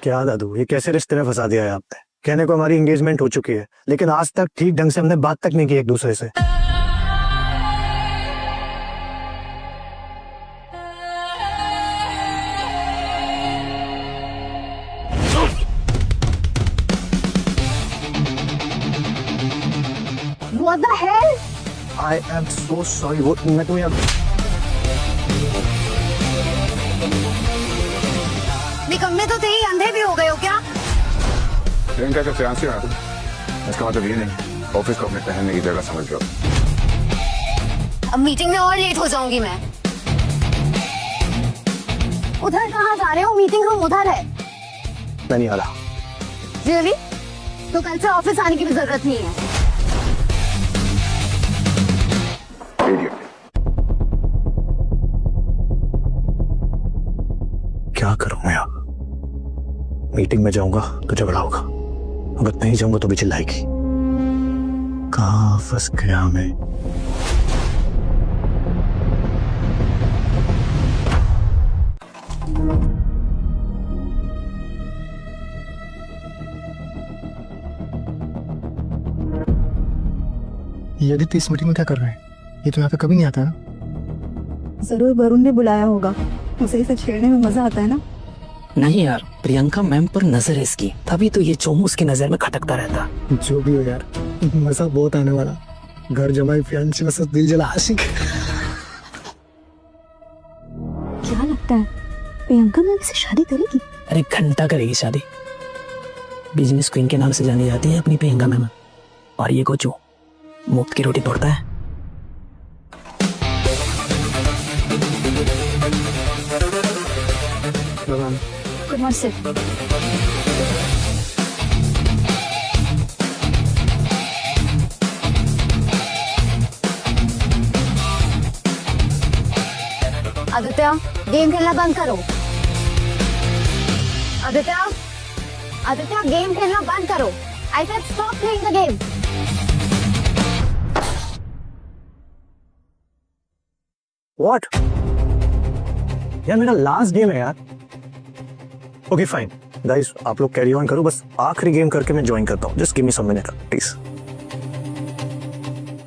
क्या दादू, ये कैसे रिश्ते में फंसा दिया है आपने? कहने को हमारी एंगेजमेंट हो चुकी है, लेकिन आज तक ठीक ढंग से हमने बात तक नहीं की एक दूसरे से। What the hell? I am so sorry। वो मैं तुम्हें निकम्मे तो थे ही, अंधे भी हो गए हो क्या? प्रियंका का फियांसे हो तुम? इसका मतलब ये नहीं ऑफिस को अपने पहनने की जगह समझ लो। अब मीटिंग में और लेट हो जाऊंगी मैं। उधर कहाँ जा रहे हो? मीटिंग रूम उधर है। मैं नहीं आ रहा। Really? तो कल से ऑफिस आने की भी जरूरत नहीं है। क्या करूं मैं अब? मीटिंग में जाऊंगा तो झगड़ा होगा, अगर नहीं जाऊंगा तो भी चिल्लाएगी। कहां फंस गया मैं? ये आदित्य इस मीटिंग में क्या कर रहे हैं? ये तो यहाँ पे कभी नहीं आता ना। जरूर वरुण ने बुलाया होगा, उसे इसे छेड़ने में मजा आता है ना। नहीं यार, प्रियंका मैम पर नजर है इसकी, तभी तो ये चोमू उसकी नजर में खटकता रहता। जो भी हो यार, मजा बहुत आने वाला। घर जमाई फियांसी में दिल जला आशिक। क्या लगता है प्रियंका मैम से शादी करेगी? अरे घंटा करेगी शादी। बिजनेस क्वीन के नाम से जानी जाती है अपनी प्रियंका मैम, और ये कोचो मुफ्त की रोटी तोड़ता है। Good morning, sir. Aditya, game खेलना बंद करो। आदित्य, आदित्य, गेम खेलना बंद करो। I said stop playing the game. What? यार मेरा लास्ट गेम है यार। ओके फाइन गाइस, आप लोग कैरी ऑन करो, बस आखिरी गेम करके मैं ज्वाइन करता हूँ। Just give me some minute please.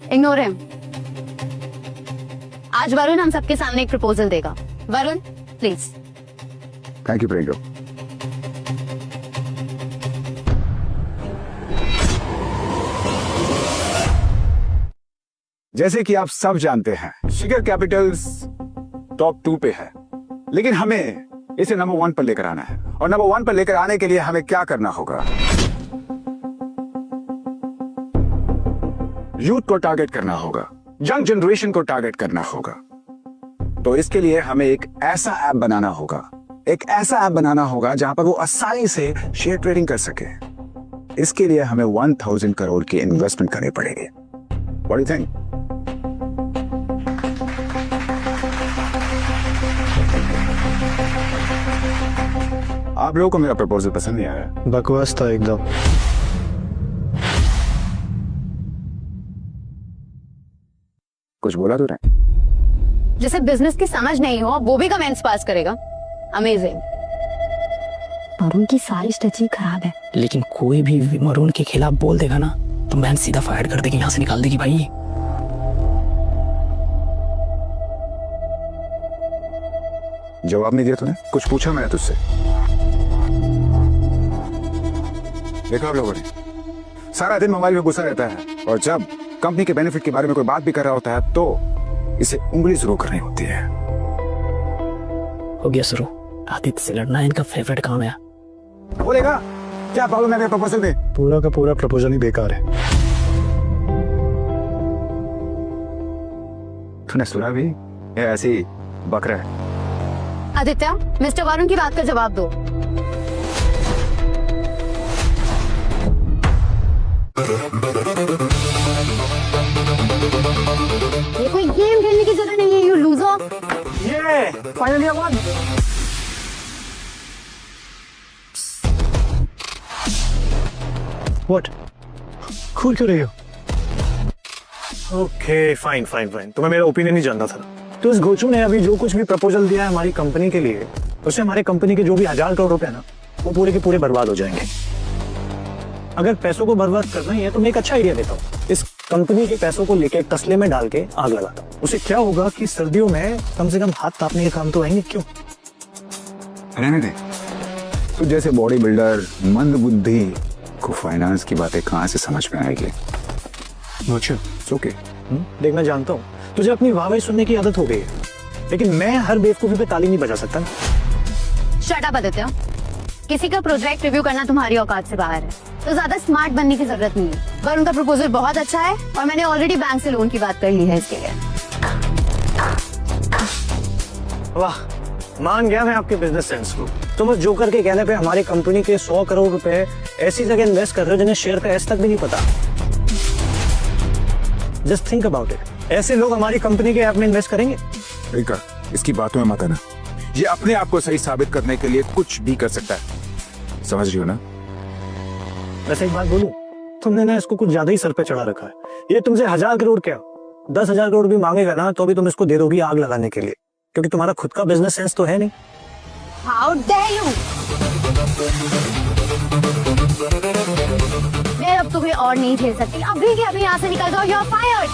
Ignore him. आज वरुण हम सबके सामने एक प्रपोजल देगा। Varun, please. Thank you Priyanka. जैसे कि आप सब जानते हैं, शिखर कैपिटल्स टॉप 2 पे है, लेकिन हमें इसे नंबर 1 पर लेकर आना है। और नंबर 1 पर लेकर आने के लिए हमें क्या करना होगा? यूथ को टारगेट करना होगा, यंग जनरेशन को टारगेट करना होगा। तो इसके लिए हमें एक ऐसा ऐप बनाना होगा, जहां पर वो आसानी से शेयर ट्रेडिंग कर सके। इसके लिए हमें 1000 करोड़ की इन्वेस्टमेंट करनी पड़ेगी। What do you think? आप लोगों को मेरा प्रपोजल पसंद नहीं आया? बकवास था एकदम। कुछ बोला तो नहीं? जिसे बिजनेस की समझ नहीं हो वो भी कमेंट्स पास करेगा। अमेजिंग। वरुण की सारी स्ट्रेटजी खराब है, लेकिन कोई भी वरुण के खिलाफ बोल देगा ना तो मैम सीधा फायर कर देगी, यहाँ से निकाल देगी भाई। जवाब नहीं दिया तूने? कुछ पूछा मैंने तुझसे? देखा आप लोगों ने, सारा दिन मोबाइल में घुसा रहता है, और जब कंपनी के बेनिफिट के बारे में कोई बात भी कर रहा होता है तो इसे उंगली शुरू करनी होती है। हो गया शुरू। आदित्य से लड़ना इनका फेवरेट काम है। बोलेगा क्या प्रॉब्लम है प्रपोजल में? पूरा का पूरा प्रपोजल ही बेकार है। तूने सुना भी? ये ऐसे ही बक रहा है। आदित्य, मिस्टर वरुण की बात का जवाब दो। ये कोई गेम खेलने की जरूरत नहीं है, यू लूजर। ये finally I one. What? Cool क्यों रही हो? ओके फाइन फाइन फाइन, तुम्हें मेरा ओपिनियन नहीं जानना था। तो इस गोचू ने अभी जो कुछ भी प्रपोजल दिया है हमारी कंपनी के लिए, उससे हमारे कंपनी के जो भी 1000 करोड़ रुपए ना, वो पूरे के पूरे बर्बाद हो जाएंगे। अगर पैसों को बर्बाद करना ही है तो मैं एक अच्छा आइडिया देता हूँ। इस कंपनी के पैसों को लेके तसले में डाल के आग लगाता हूँ। उसे क्या होगा कि सर्दियों में कम से कम हाथ तापने के काम तो आएंगे। क्यों? रहने दे। तू जैसे बॉडी बिल्डर मंद बुद्धि को फाइनेंस की बातें कहां से समझ में आएगी? अच्छा, ओके। देख, मैं जानता हूँ तुझे अपनी वाहवाही सुनने की आदत हो गई है, लेकिन मैं हर बेवकूफी पे ताली नहीं बजा सकता। शट अप आदित्य, किसी का प्रोजेक्ट रिव्यू करना तुम्हारी औकात से बाहर है, तो ज्यादा स्मार्ट बनने की जरूरत नहीं है। पर उनका प्रपोजल बहुत अच्छा है और मैंने ऑलरेडी बैंक से लोन की बात कर ली है इसके लिए। वाह, मान गया मैं आपके बिजनेस सेंस को। तुम उस जोकर के कहने पे हमारी कंपनी के 100 करोड़ रुपए ऐसी जगह इन्वेस्ट कर रहे हो जिन्हें शेयर का एस तक भी नहीं पता। Just think about it. ऐसे लोग हमारी कंपनी के ऐप में इन्वेस्ट करेंगे? रिका, इसकी बातों में मत आना। ये अपने आप को सही साबित करने के लिए कुछ भी कर सकता है, समझ रही हो ना? वैसे एक बात बोलूं, तुमने ना इसको कुछ ज्यादा ही सर पे चढ़ा रखा है। ये तुमसे 1000 करोड़ क्या 10,000 करोड़ भी मांगेगा ना तो भी तुम इसको दे दोगी आग लगाने के लिए, क्योंकि तुम्हारा खुद का बिजनेस सेंस तो है नहीं। How dare you! मैं अब तुम्हें और नहीं झेल सकती। अभी के अभी यहाँ से निकल जाओ। You're fired!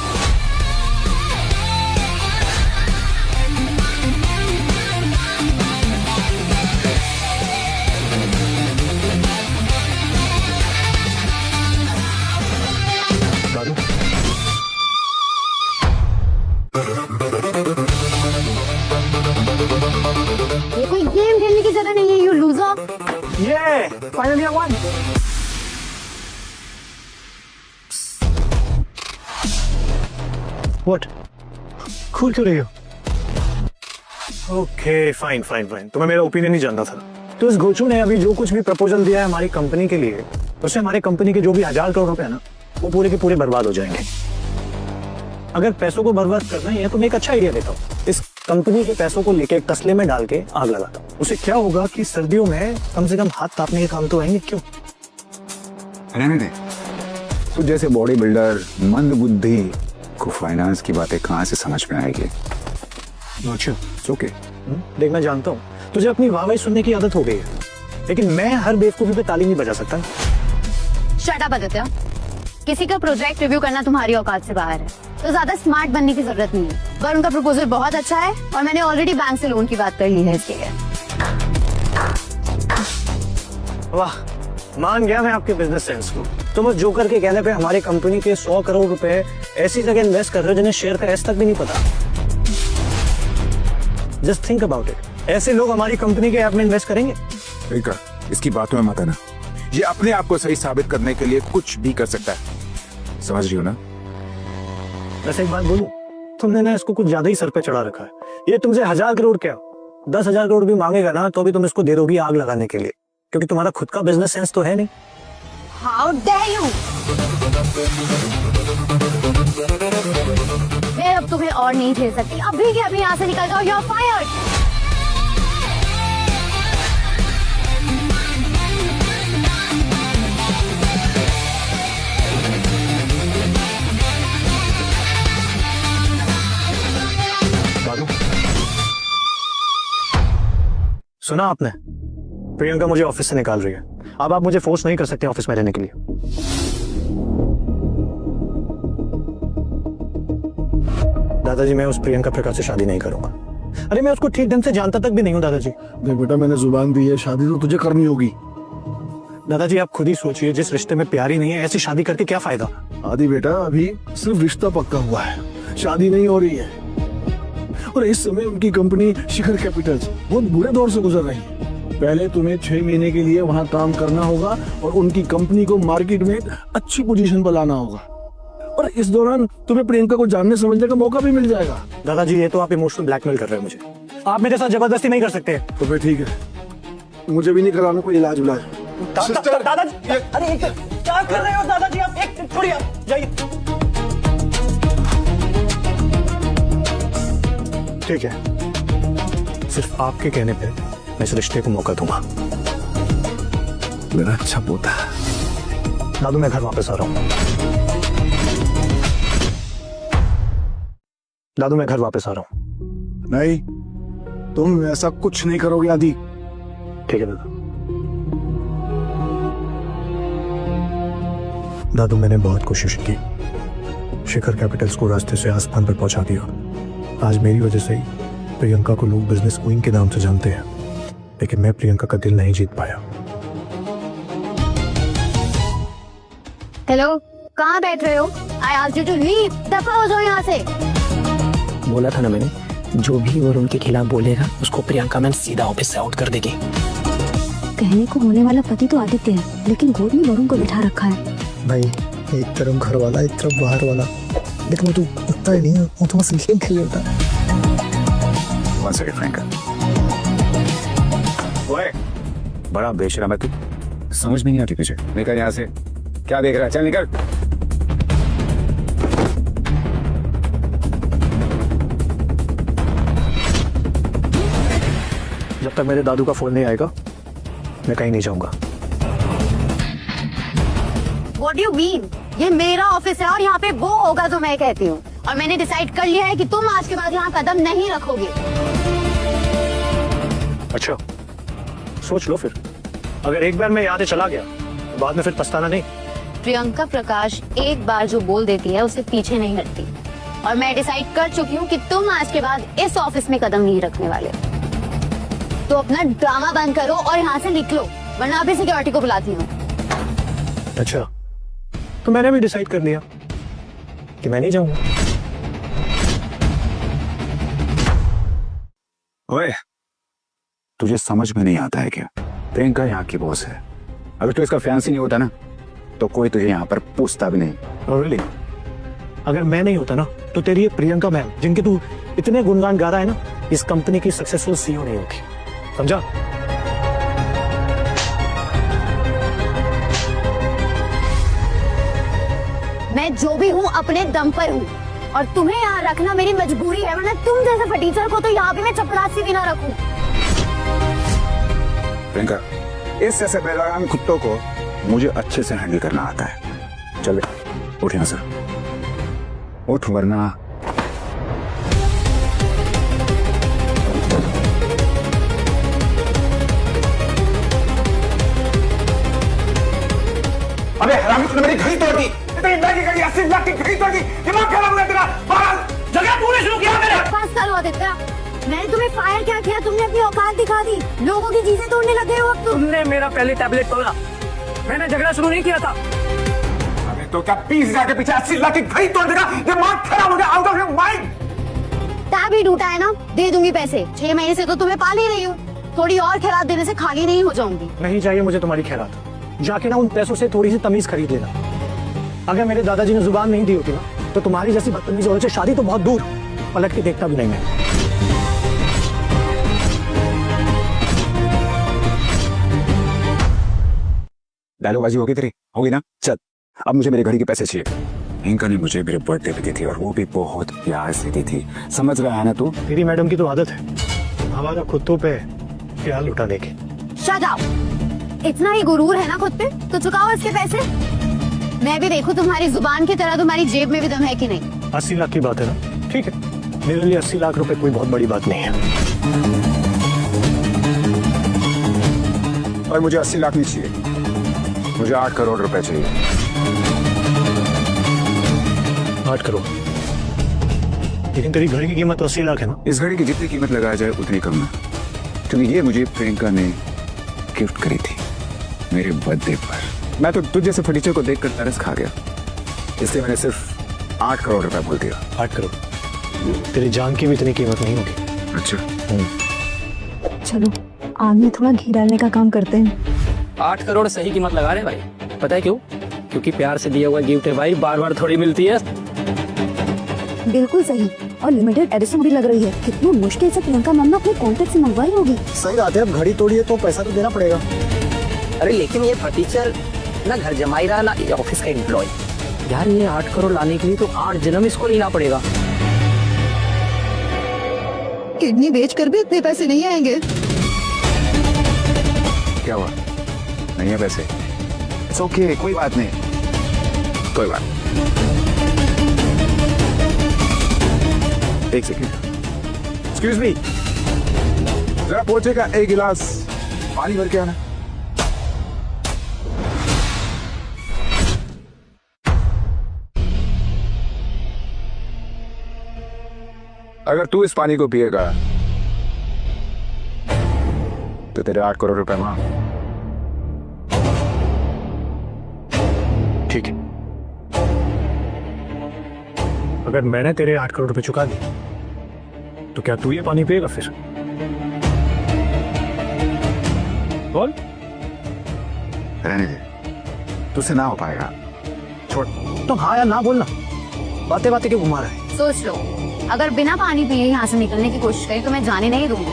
ये कोई गेम खेलने की जगह नहीं है, यू लूजर। ये finally I one. What? Cool क्यों रही हो? Okay, fine fine fine. तुम्हें मेरा ओपिनियन नहीं जानना था। तो इस गोचू ने अभी जो कुछ भी प्रपोजल दिया है हमारी कंपनी के लिए, उससे हमारी कंपनी के जो भी 1000 करोड़ रुपए है ना, वो पूरे के पूरे बर्बाद हो जाएंगे। अगर पैसों को बर्बाद करना ही है तो मैं एक अच्छा आइडिया देता हूँ। इस कंपनी के पैसों को लेके तसले में डाल के आग लगाता हूँ। उसे क्या होगा कि सर्दियों में कम से कम हाथ तापने के काम तो आएंगे। क्यों? रहने दे। तू जैसे बॉडी बिल्डर मंद बुद्धि को फाइनेंस की बातें कहां से समझ में आएगी? अच्छा, ओके। देख, मैं जानता हूँ तुझे अपनी वाहवाही सुनने की आदत हो गई है, लेकिन मैं हर बेवकूफी पे ताली नहीं बजा सकता। शट अप आदित्य, किसी का प्रोजेक्ट रिव्यू करना तुम्हारी औकात से बाहर है, तो ज्यादा स्मार्ट बनने की जरूरत नहीं है। पर उनका प्रपोजल बहुत अच्छा है और मैंने ऑलरेडी बैंक से लोन की बात कर ली है इसके लिए। वाह, मान गया मैं आपके बिजनेस सेंस को। तुम उस जोकर के कहने पे हमारी कंपनी के 100 करोड़ रुपए ऐसी जगह इन्वेस्ट कर रहे हो जिन्हें शेयर का एस तक भी नहीं पता। Just think about it. ऐसे लोग हमारी कंपनी के ऐप में इन्वेस्ट करेंगे? रिका, इसकी बातों में मत आना। ये अपने आप को सही साबित करने के लिए कुछ भी कर सकता है, समझ रही हो ना? वैसे एक बात बोलूं, तुमने ना इसको कुछ ज्यादा ही सर पे चढ़ा रखा है। ये तुमसे 1000 करोड़ क्या 10,000 करोड़ भी मांगेगा ना तो भी तुम इसको दे दोगी आग लगाने के लिए, क्योंकि तुम्हारा खुद का बिजनेस सेंस तो है नहीं। How dare you! मैं अब तुम्हें और नहीं झेल सकती। अभी के अभी यहाँ से निकल जाओ। You're fired! सुना आपने? प्रियंका मुझे ऑफिस से निकाल रही है। अब आप मुझे फोर्स नहीं कर सकते ऑफिस में रहने के लिए। दादाजी, मैं उस प्रियंका प्रकाश से शादी नहीं करूंगा। अरे मैं उसको ठीक ढंग से जानता तक भी नहीं हूँ दादाजी। देख बेटा, मैंने जुबान दी है, शादी तो तुझे करनी होगी। दादाजी, आप खुद ही सोचिए, जिस रिश्ते में प्यार ही नहीं है, ऐसी शादी करके क्या फायदा? आदि बेटा, अभी सिर्फ रिश्ता पक्का हुआ है, शादी नहीं हो रही है। और इस समय उनकी कंपनी शिखर कैपिटल्स बहुत बुरे दौर से गुजर रही है। पहले तुम्हें 6 महीने के लिए वहां काम करना होगा और उनकी कंपनी को मार्केट में अच्छी पोजीशन पर लाना होगा, और इस दौरान तुम्हें प्रियंका को जानने समझने का मौका भी मिल जाएगा। दादाजी, ये तो आप इमोशनल ब्लैकमेल कर रहे हैं मुझे। आप मेरे साथ जबरदस्ती नहीं कर सकते। तो फिर ठीक है, मुझे भी नहीं कराना कोई इलाज उलाज। दादाजी, अरे क्या कर रहे हो दादाजी? आप एक छोड़िए, जाइए। ठीक है, सिर्फ आपके कहने पे मैं इस रिश्ते को मौका दूंगा। मेरा अच्छा पोता। दादू, मैं घर वापस आ रहा हूँ। दादू, मैं घर वापस आ रहा हूँ। नहीं, तुम ऐसा कुछ नहीं करोगे आदि। ठीक है दादा। दादू मैंने बहुत कोशिश की, शिखर कैपिटल्स को रास्ते से आसमान पर पहुंचा दिया। आज मेरी वजह से ही प्रियंका को लोग बिजनेस क्वीन के नाम से जानते हैं, लेकिन मैं प्रियंका का दिल नहीं जीत पाया। हेलो, कहाँ बैठ रहे हो? I asked you to leave. दफा हो जाओ यहाँ से। बोला था ना मैंने, जो भी वरुण के खिलाफ बोलेगा उसको प्रियंका मैम सीधा ऑफिस से आउट कर देगी। कहने को होने वाला पति तो आदित्य है, लेकिन गोद में वरुण को बिठा रखा है। भाई एक तरफ घर वाला, एक तरफ बाहर वाला, लेकिन वो तो उतना ही नहीं है, वो तो बस गेम खेल रहा है। One second, Frank. ओए, बड़ा बेशरम है तू, समझ में नहीं आती तुझे। निकल यहाँ से। क्या देख रहा है? चल निकल। जब तक मेरे दादू का फोन नहीं आएगा मैं कहीं नहीं जाऊंगा। What do you mean? ये मेरा ऑफिस है और यहाँ पे वो होगा जो मैं कहती हूँ, और मैंने डिसाइड कर लिया है कि तुम आज के बाद यहाँ कदम नहीं रखोगे। अच्छा, सोच लो फिर। अगर एक बार मैं यहाँ से चला गया तो बाद में फिर पछताना नहीं। प्रियंका प्रकाश एक बार जो बोल देती है उसे पीछे नहीं हटती, और मैं डिसाइड कर चुकी हूँ कि तुम आज के बाद इस ऑफिस में कदम नहीं रखने वाले। तो अपना ड्रामा बंद करो और यहाँ से निकलो, वरना अभी सिक्योरिटी को बुलाती हूँ। अच्छा, तो मैंने भी डिसाइड कर लिया कि मैं नहीं जाऊंगा। ओए, तुझे समझ में नहीं आता है क्या? प्रियंका यहाँ की बॉस है। अगर तू इसका फैंसी नहीं होता ना तो कोई तुझे यहाँ पर पूछता भी नहीं। और really? अगर मैं नहीं होता ना तो तेरी ये प्रियंका मैम जिनके तू इतने गुणगान गा रहा है ना, इस कंपनी की सक्सेसफुल सीईओ नहीं होगी, समझा? मैं जो भी हूँ अपने दम पर हूँ, और तुम्हें यहाँ रखना मेरी मजबूरी है, वरना तुम जैसे फटीचर को तो यहाँ भी मैं चपरासी भी ना रखूं। प्रियंका, इस ऐसे बेलगाम कुत्तों को मुझे अच्छे से हैंडल करना आता है। चल उठ यहाँ से, उठ वरना। अबे हरामी, तूने मेरी घड़ी तोड़ दी। इतनी महंगी घड़ी, 80 लाख की घड़ी तोड़ दी। दिमाग खराब हो गया तेरा। बाहर जगह तूने शुरू किया मेरे। बस करो आदित्य, मैंने तुम्हें फायर क्या किया? तुमने अपनी औकात दिखा दी, लोगों की चीजें तोड़ने लगे हो अब तुम। तुमने मेरा पहले टैबलेट तोड़ा, मैंने झगड़ा शुरू नहीं किया था। अबे तो क्या 20,000 के पीछे 80 लाख की घड़ी तोड़ देगा? दिमाग खराब हो गया, out of your mind. Tab ही टूटा है ना, दे दूंगी पैसे। 6 महीने से तो तुम्हें पाल ही रही हूँ, थोड़ी और खैरात देने से खाली नहीं हो जाऊंगी। नहीं चाहिए मुझे तुम्हारी खैरात, जाके ना उन पैसों से थोड़ी सी तमीज खरीद लेना। अगर मेरे दादाजी ने जुबान नहीं दी होती ना तो तुम्हारी जैसी बदतमीज औरत से शादी तो बहुत दूर, पलट के देखता भी नहीं मैं। डायलॉगबाजी होगी तेरी, होगी ना? चल, अब मुझे मेरे घड़ी के पैसे चाहिए। इनका ने मुझे मेरे बर्थडे पे दी थी, और वो भी बहुत प्यार से दी थी। समझ रहा है ना तू? तेरी मैडम की तो आदत है हमारा कुत्तों पे ख्याल लुटाने की। शट अप, इतना ही गुरूर है ना खुद पे तो चुकाओ इसके पैसे। मैं भी देखूं तुम्हारी जुबान की तरह तुम्हारी जेब में भी दम है कि नहीं। 80 लाख की बात है ना, ठीक है, मेरे लिए 80 लाख रुपए कोई बहुत बड़ी बात नहीं है। और मुझे 80 लाख नहीं चाहिए, मुझे 8 करोड़ रुपए चाहिए। 8 करोड़? लेकिन तेरी घड़ी की कीमत तो 80 लाख है ना। इस घड़ी की जितनी कीमत लगाया जाए उतनी कम है, क्योंकि ये मुझे प्रियंका ने गिफ्ट करी थी मेरे बर्थडे पर। मैं तो तुझ जैसे फर्नीचर को देखकर तरस खा गया, इसलिए मैंने सिर्फ 8 करोड़ रुपए बोल दिया। 8 करोड़? तेरी जान की भी इतनी कीमत नहीं होगी। अच्छा, चलो आग में थोड़ा घी डालने का काम करते हैं। 8 करोड़ सही कीमत लगा रहे भाई, पता है क्यों? क्योंकि प्यार से दिया हुआ गिफ्ट है भाई, बार बार थोड़ी मिलती है। बिल्कुल सही, और लिमिटेड एडिशन भी लग रही है। कितनी मुश्किल से प्रियंका मैम ने अपने कॉन्टेक्ट से मंगवाई होगी। सही बात है, अब घड़ी तोड़ी है तो पैसा तो देना पड़ेगा। अरे लेकिन ये फटीचर ना घर जमाई रहा ना ये ऑफिस का एम्प्लॉय। यार ये 8 करोड़ लाने के लिए तो 8 जन्म इसको लेना पड़ेगा। किडनी बेच कर भी इतने पैसे नहीं आएंगे। क्या हुआ? नहीं है पैसे? इट्स ओके, कोई बात नहीं, कोई बात। एक सेकेंड, एक्सक्यूज मी, जरा पहुंचेगा, एक गिलास पानी भर के आना। अगर तू इस पानी को पिएगा तो तेरे 8 करोड़ रुपए मांग। ठीक है, अगर मैंने तेरे 8 करोड़ रुपए चुका दिए तो क्या तू ये पानी पिएगा फिर? बोल। रहने दे, तुझसे ना हो पाएगा, छोड़। तो हाँ या ना बोलना, बातें बातें क्यों घुमा रहा है? सोच लो, अगर बिना पानी पिए यहाँ से निकलने की कोशिश करी तो मैं जाने नहीं दूंगी।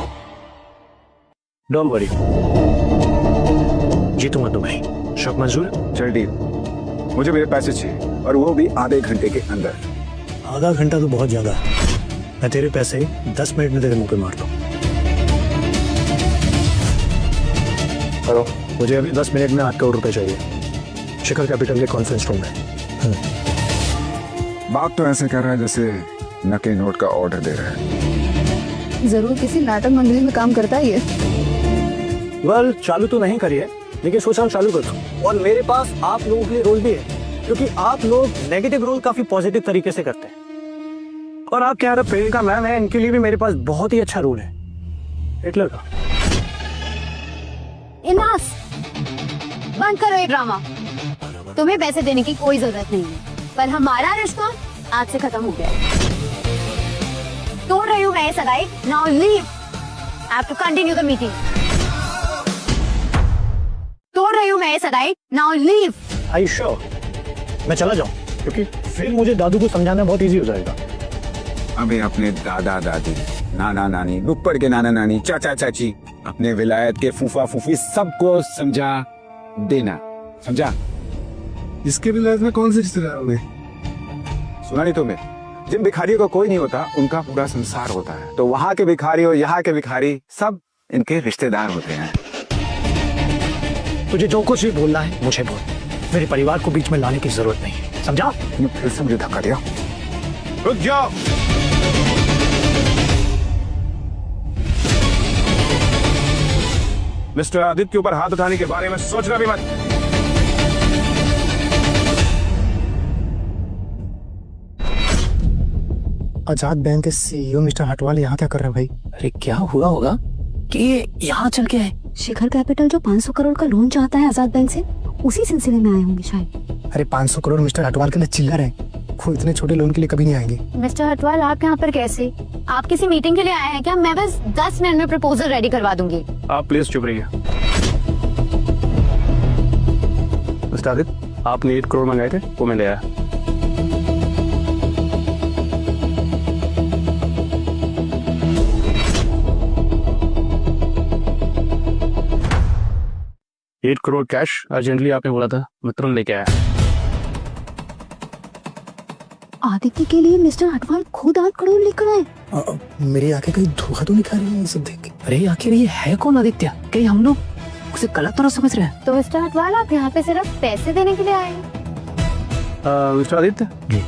डोंट वरी, जीतूंगा तुम्हें। शक मंजूर? चल डील, मुझे मेरे पैसे चाहिए और वो भी आधे घंटे के अंदर। आधा घंटा तो बहुत ज्यादा है, मैं तेरे पैसे 10 मिनट में तेरे मुंह पे मारता हूँ। हेलो, मुझे अभी 10 मिनट में 8 करोड़ रुपए चाहिए, शिखर कैपिटल के कॉन्फ्रेंस रूम में। बात तो ऐसे कर रहा है जैसे नकली नोट का ऑर्डर दे रहा है। जरूर किसी नाटक मंडली में काम करता है ये। वेल, चालू तो नहीं करिए, लेकिन सोचा हम चालू कर दूं। और मेरे पास आप लोगों के लिए रोल भी है, क्योंकि आप लोग नेगेटिव रोल काफी पॉजिटिव तरीके से करते हैं। और आप क्या प्रियंका मैम है, इनके लिए भी मेरे पास बहुत ही अच्छा रोल है, हिटलर का। इनाफ, बंद करो ये ड्रामा। तुम्हें पैसे देने की कोई जरूरत नहीं है, पर हमारा रिश्ता आज से खत्म हो गया है। तोड़ रही हूँ मैं ये सगाई। Now leave, I have to continue the meeting. तोड़ रही हूँ मैं ये सगाई। Now leave. Are you sure? मैं चला जाऊं, क्योंकि फिर मुझे दादू को समझाना बहुत इजी हो जाएगा। अभी अपने दादा दादी, नाना नानी, ऊपर के नाना नानी, चाचा चाची, अपने विलायत के फूफा फूफी सबको समझा देना, समझा? इसके विलायत में कौन से रिश्तेदार होंगे? सुना नहीं तुम्हें? जिन भिखारियों का कोई नहीं होता उनका पूरा संसार होता है, तो वहां के भिखारी और यहाँ के भिखारी सब इनके रिश्तेदार होते हैं। तुझे जो कुछ भी बोलना है मुझे बोल, मेरे परिवार को बीच में लाने की जरूरत नहीं है, समझा? फिर से मुझे धक्का दिया। रुक जाओ। मिस्टर आदित्य के ऊपर हाथ उठाने के बारे में सोचना भी मत। आजाद बैंक के सीईओ मिस्टर हटवाल यहाँ क्या कर रहे हैं भाई? अरे क्या हुआ होगा कि ये यहाँ चल के आए? शिखर कैपिटल जो 500 करोड़ का लोन चाहता है आजाद बैंक से, उसी सिलसिले में आए होंगे शायद। अरे 500 करोड़ मिस्टर हटवाल के लिए चिल्लर है, वो इतने छोटे लोन के लिए कभी नहीं आएंगे। मिस्टर हटवाल, आप यहाँ पर कैसे? आप किसी मीटिंग के लिए आए हैं क्या? मैं बस 10 मिनट में प्रपोजल रेडी करवा दूंगी। आप प्लीज चुप रहिए। मिस्टर आदित्य, आपने 8 करोड़ मंगाए थे, वो मैं ले आया। $8 करोड़ कैश अर्जेंटली आपने बोला था, मैं तुरंत लेके आया। आदित्य के लिए मिस्टर हटवाल खुद 8 करोड़ लेकर आए। मेरी आंखें कहीं धोखा तो नहीं खा रही है ये सब देख के? अरे आखिर ये है कौन आदित्य? कहीं हम लोग उसे गलत तरह समझ रहे हैं? तो मिस्टर हटवाल, आप यहाँ पे सिर्फ पैसे देने के लिए आए हैं? मिस्टर आदित्य जी,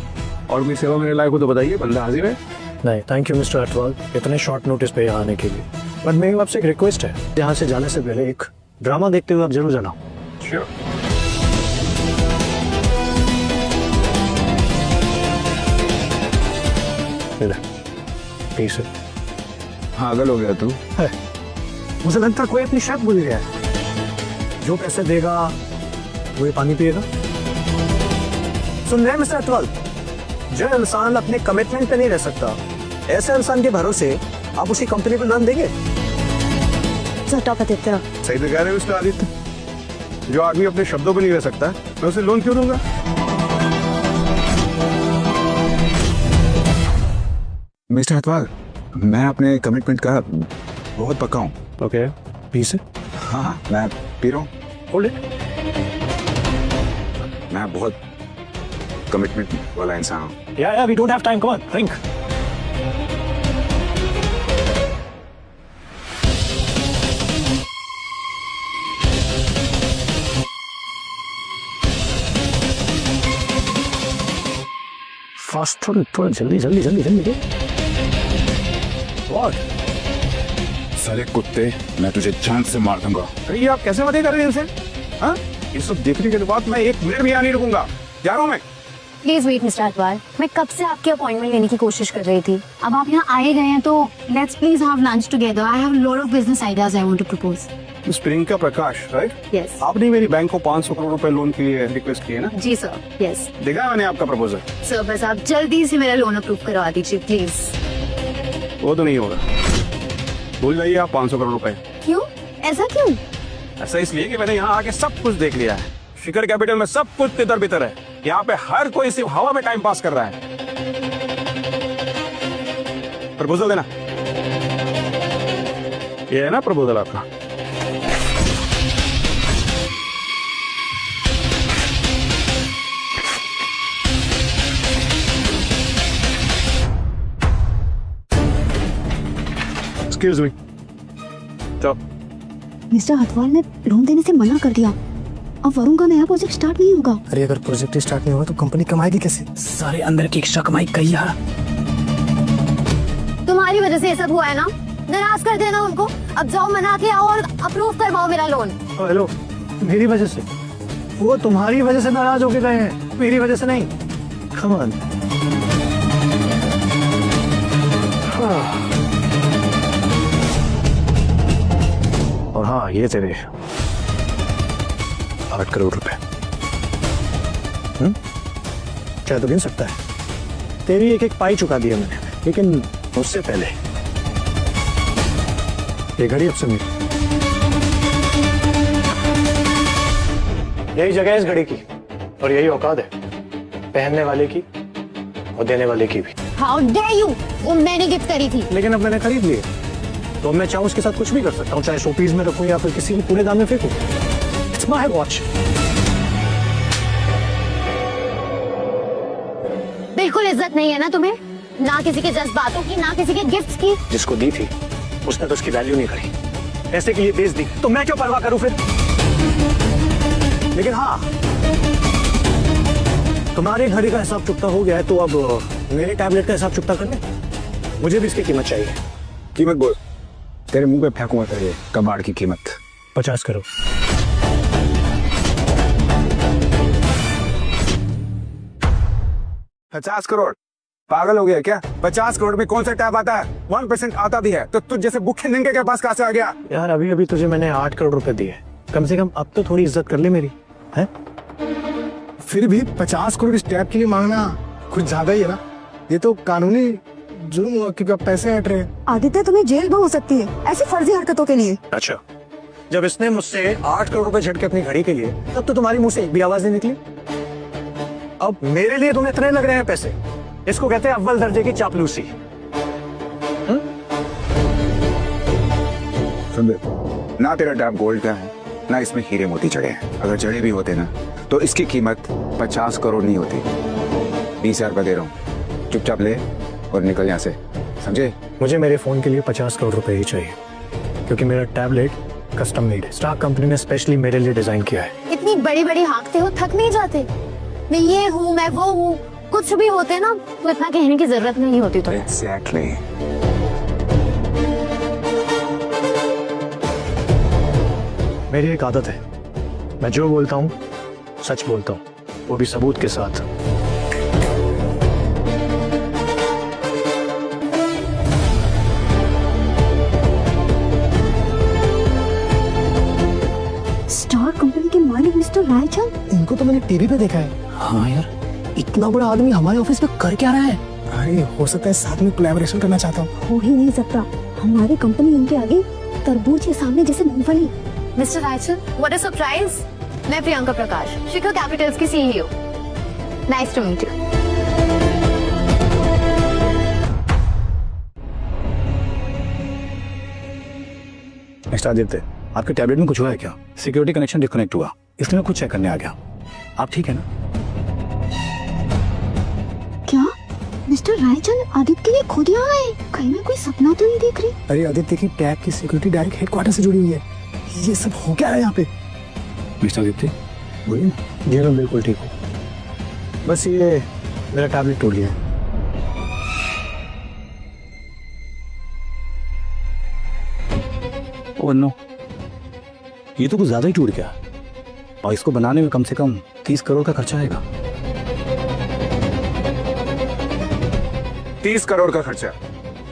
और कोई सेवा मेरे लायक हो तो बताइए, बंदा हाजिर है। नहीं, थैंक यू मिस्टर हटवाल, इतने शॉर्ट नोटिस पे यहाँ आने के लिए। बट मेरी आपसे एक रिक्वेस्ट है, यहाँ से जाने से पहले एक ड्रामा देखते हुए आप जरूर जाना। Sure. पीस है। पागल हो गया तू? है। मुझे लगता है कोई अपनी शर्त भूल गया है। जो पैसे देगा वो ये पानी पिएगा। सुन रहे हैं मिस्टर हटवाल, जो इंसान अपने कमिटमेंट पे नहीं रह सकता, ऐसे इंसान के भरोसे आप उसी कंपनी को लोन देंगे? सही तो कह रहे हो मिस्टर आदित्य, जो आदमी अपने शब्दों पे नहीं रह सकता मैं उसे लोन क्यों दूंगा? मिस्टर हटवाल, मैं अपने कमिटमेंट का बहुत पक्का हूँ। ओके, पीस है। हाँ, मैं पी रहा हूँ। Hold it. मैं बहुत कमिटमेंट वाला इंसान हूँ। या we don't have time, come on drink. Fast, थोड़ा जल्दी जल्दी जल्दी जल्दी। व्हाट? सारे कुत्ते, मैं तुझे जान से मार दूंगा। अरे ये आप कैसे मजे कर रहे हैं इनसे? हाँ, ये सब देखने के बाद मैं 1 मिनट भी यहाँ नहीं रुकूंगा, जा रहा हूँ मैं। प्लीज वेट मिस्टर अटवाल, मैं कब से आपकी अपॉइंटमेंट लेने की कोशिश कर रही थी। अब आप यहाँ आए गए हैं तो let's please have lunch together. I have lot of business ideas I want to propose. Miss Priyanka Prakash, right? Yes. आपने मेरी बैंक को 500 करोड़ रुपए लोन के लिए रिक्वेस्ट की है ना? जी सर। यस देखा है मैंने आपका प्रपोजल। सर, बस आप जल्दी से मेरा लोन अप्रूव करवा दीजिए प्लीज। वो तो नहीं होगा, भूल जाइए आप 500 करोड़ रुपए। क्यों? ऐसा क्यों? ऐसा इसलिए कि मैंने यहाँ आके सब कुछ देख लिया है। शिखर कैपिटल में सब कुछ तितर बितर है। यहाँ पे हर कोई सिर्फ हवा में टाइम पास कर रहा है। प्रपोजल देना। ये है ना प्रपोजल आपका? Excuse me. तो मिस्टर हथवाल ने लोन देने से मना कर दिया। अब वरुण का नया प्रोजेक्ट स्टार्ट नहीं होगा। अरे अगर प्रोजेक्ट स्टार्ट नहीं होगा तो कंपनी कमाएगी कैसे? सारे अंदर की एक्स्ट्रा कमाई कैया। तुम्हारी वजह से ये सब हुआ है ना, नाराज कर देना उनको। अब जाओ, मना के आओ और अप्रूव करवाओ मेरा लोन। हेलो, मेरी वजह से? वो तुम्हारी वजह से नाराज होके गए हैं, मेरी वजह से नहीं। Come on. और हाँ, ये तेरे 8 करोड़ रुपए। क्या तो गिन सकता है? तेरी एक एक पाई चुका दिया मैंने, लेकिन उससे पहले ये घड़ी अब से मेरी। यही जगह है इस घड़ी की और यही औकात है पहनने वाले की और देने वाले की भी। How dare you! वो मैंने गिफ्ट करी थी। लेकिन अब मैंने खरीद लिए तो मैं चाहूँ उसके साथ कुछ भी कर सकता हूँ, चाहे शोपीस में रखूँ या फिर किसी भी कूड़ेदान में फेंकूं। It's my watch. बिल्कुल इज्जत नहीं है ना तुम्हें, ना किसी के जज्बातों की, ना किसी के गिफ्ट्स की। जिसको दी थी उसने तो उसकी वैल्यू नहीं करी, पैसे के लिए बेच दी, तो मैं क्यों परवाह करूं फिर? लेकिन हाँ, तुम्हारे घड़ी का हिसाब चुकता हो गया है तो अब मेरे टैबलेट का हिसाब चुकता कर ले। मुझे भी इसकी कीमत चाहिए। कीमत बोल। तेरे मुंह पे फेंकूंगा तेरे कबाड़ की कीमत। 50 करोड़। $50 करोड़? पागल हो गया क्या? 50 करोड़ में कौन सा टैब आता है? 1% आता भी है तो तुझ जैसे भूखे नंगे के पास कहां से आ गया? यार अभी अभी तुझे मैंने 8 करोड़ रुपए दिए, कम से कम अब तो थोड़ी इज्जत कर ले मेरी, है? फिर भी 50 करोड़ इस टैब के लिए मांगना कुछ ज्यादा ही है ना। ये तो कानूनी जुर्म हुआ क्योंकि अब पैसे हट रहे हैं। आदित्य, तुम्हें जेल भी हो सकती है ऐसी फर्जी हरकतों के लिए। अच्छा, जब इसने मुझसे 8 करोड़ रुपए झटके अपनी घड़ी के लिए, तब तो तुम्हारी मुंह से एक भी आवाज नहीं निकली। अब मेरे लिए तुम्हें इतने लग रहे हैं पैसे, इसको कहते हैं अव्वल दर्जे की चापलूसी। सुन दे, ना तेरा टैब गोल्ड का है ना इसमें हीरे मोती जड़े हैं। अगर जड़े भी होते ना तो इसकी कीमत 50 करोड़ नहीं होती। 20,000 रुपए दे रहा हूँ, चुपचाप ले और निकल यहाँ से, समझे? मुझे मेरे फोन के लिए 50 करोड़ रुपए ही चाहिए, क्योंकि मेरा टैबलेट कस्टम मेड है, स्टार कंपनी ने स्पेशली मेरे लिए डिजाइन किया है। इतनी बड़ी बड़ी हाँकते हो, थक नहीं जाते? मैं ये हूँ, मैं वो हूँ, कुछ भी होते ना तो इतना कहने की जरूरत नहीं होती। तो Exactly. मेरी एक आदत है, मैं जो बोलता हूँ सच बोलता हूँ, वो भी सबूत के साथ। स्टार कंपनी के मालिक मिस्टर रायचंद, इनको तो मैंने टीवी पे देखा है। हाँ यार, इतना बड़ा आदमी हमारे ऑफिस में कर क्या रहा है? अरे हो सकता है साथ में कोलैबोरेशन करना चाहता हूँ। हो ही नहीं सकता। हमारी कंपनी इनके आगे तरबूज के सामने जैसे मूंगफली। Mister Raichand, what a surprise! मैं प्रियंका प्रकाश, शिखर कैपिटल्स की CEO. Nice to meet you. Mister Aditya, आपके टैबलेट में कुछ हुआ है क्या? सिक्योरिटी कनेक्शन डिस्कनेक्ट हुआ, इसलिए मैं कुछ चेक करने आ गया। आप ठीक है ना? क्या मिस्टर रायचंद आदित्य के लिए खुद यहाँ आए? कहीं मैं कोई सपना तो नहीं देख रही? अरे आदित्य की टैब की सिक्योरिटी डायरेक्ट हेडक्वार्टर से जुड़ी हुई है। ये सब हो क्या रहा है यहाँ पे? मिस्टर आदित्य, बोलिए। जी मैं बिल्कुल ठीक हूँ, बस ये मेरा टैबलेट टूट गया। ओह नो, ये तो कुछ ज्यादा ही टूट गया और इसको बनाने में कम से कम 30 करोड़ का खर्चा आएगा। 30 करोड़ का खर्चा,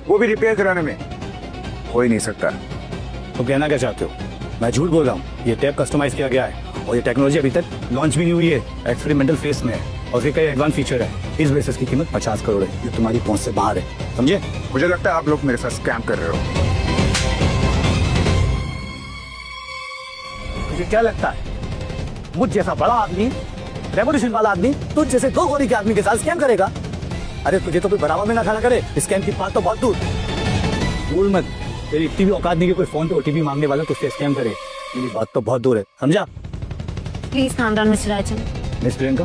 वो भी रिपेयर कराने में। हो ही नहीं सकता। तो कहना क्या चाहते हो? मैं झूठ बोल रहा हूँ? ये टैप कस्टमाइज किया गया है और ये टेक्नोलॉजी अभी तक लॉन्च भी नहीं हुई है, एक्सपेरिमेंटल फेज में है और उसके कई एडवांस फीचर है। इस बेसिस की कीमत 50 करोड़ है। ये तुम्हारी पहुंच से बाहर है, समझे? मुझे लगता है आप लोग मेरे साथ स्कैम कर रहे हो। मुझे क्या लगता है, मुझ जैसा बड़ा आदमी, रेवोल्यूशन वाला आदमी तुझ जैसे 2 गोली के आदमी के साथ स्कैम करेगा? अरे तुझे तो कोई बराबर में ना खड़ा करे। स्कैम की बात तो बहुत दूर। भूल मत, तेरी इतनी भी औकात नहीं कि कोई फोन पे ओटीपी मांगने वाला तुझसे स्कैम करे। मेरी बात तो बहुत दूर है, समझा? Please calm down mister Rajan. Miss Priyanka,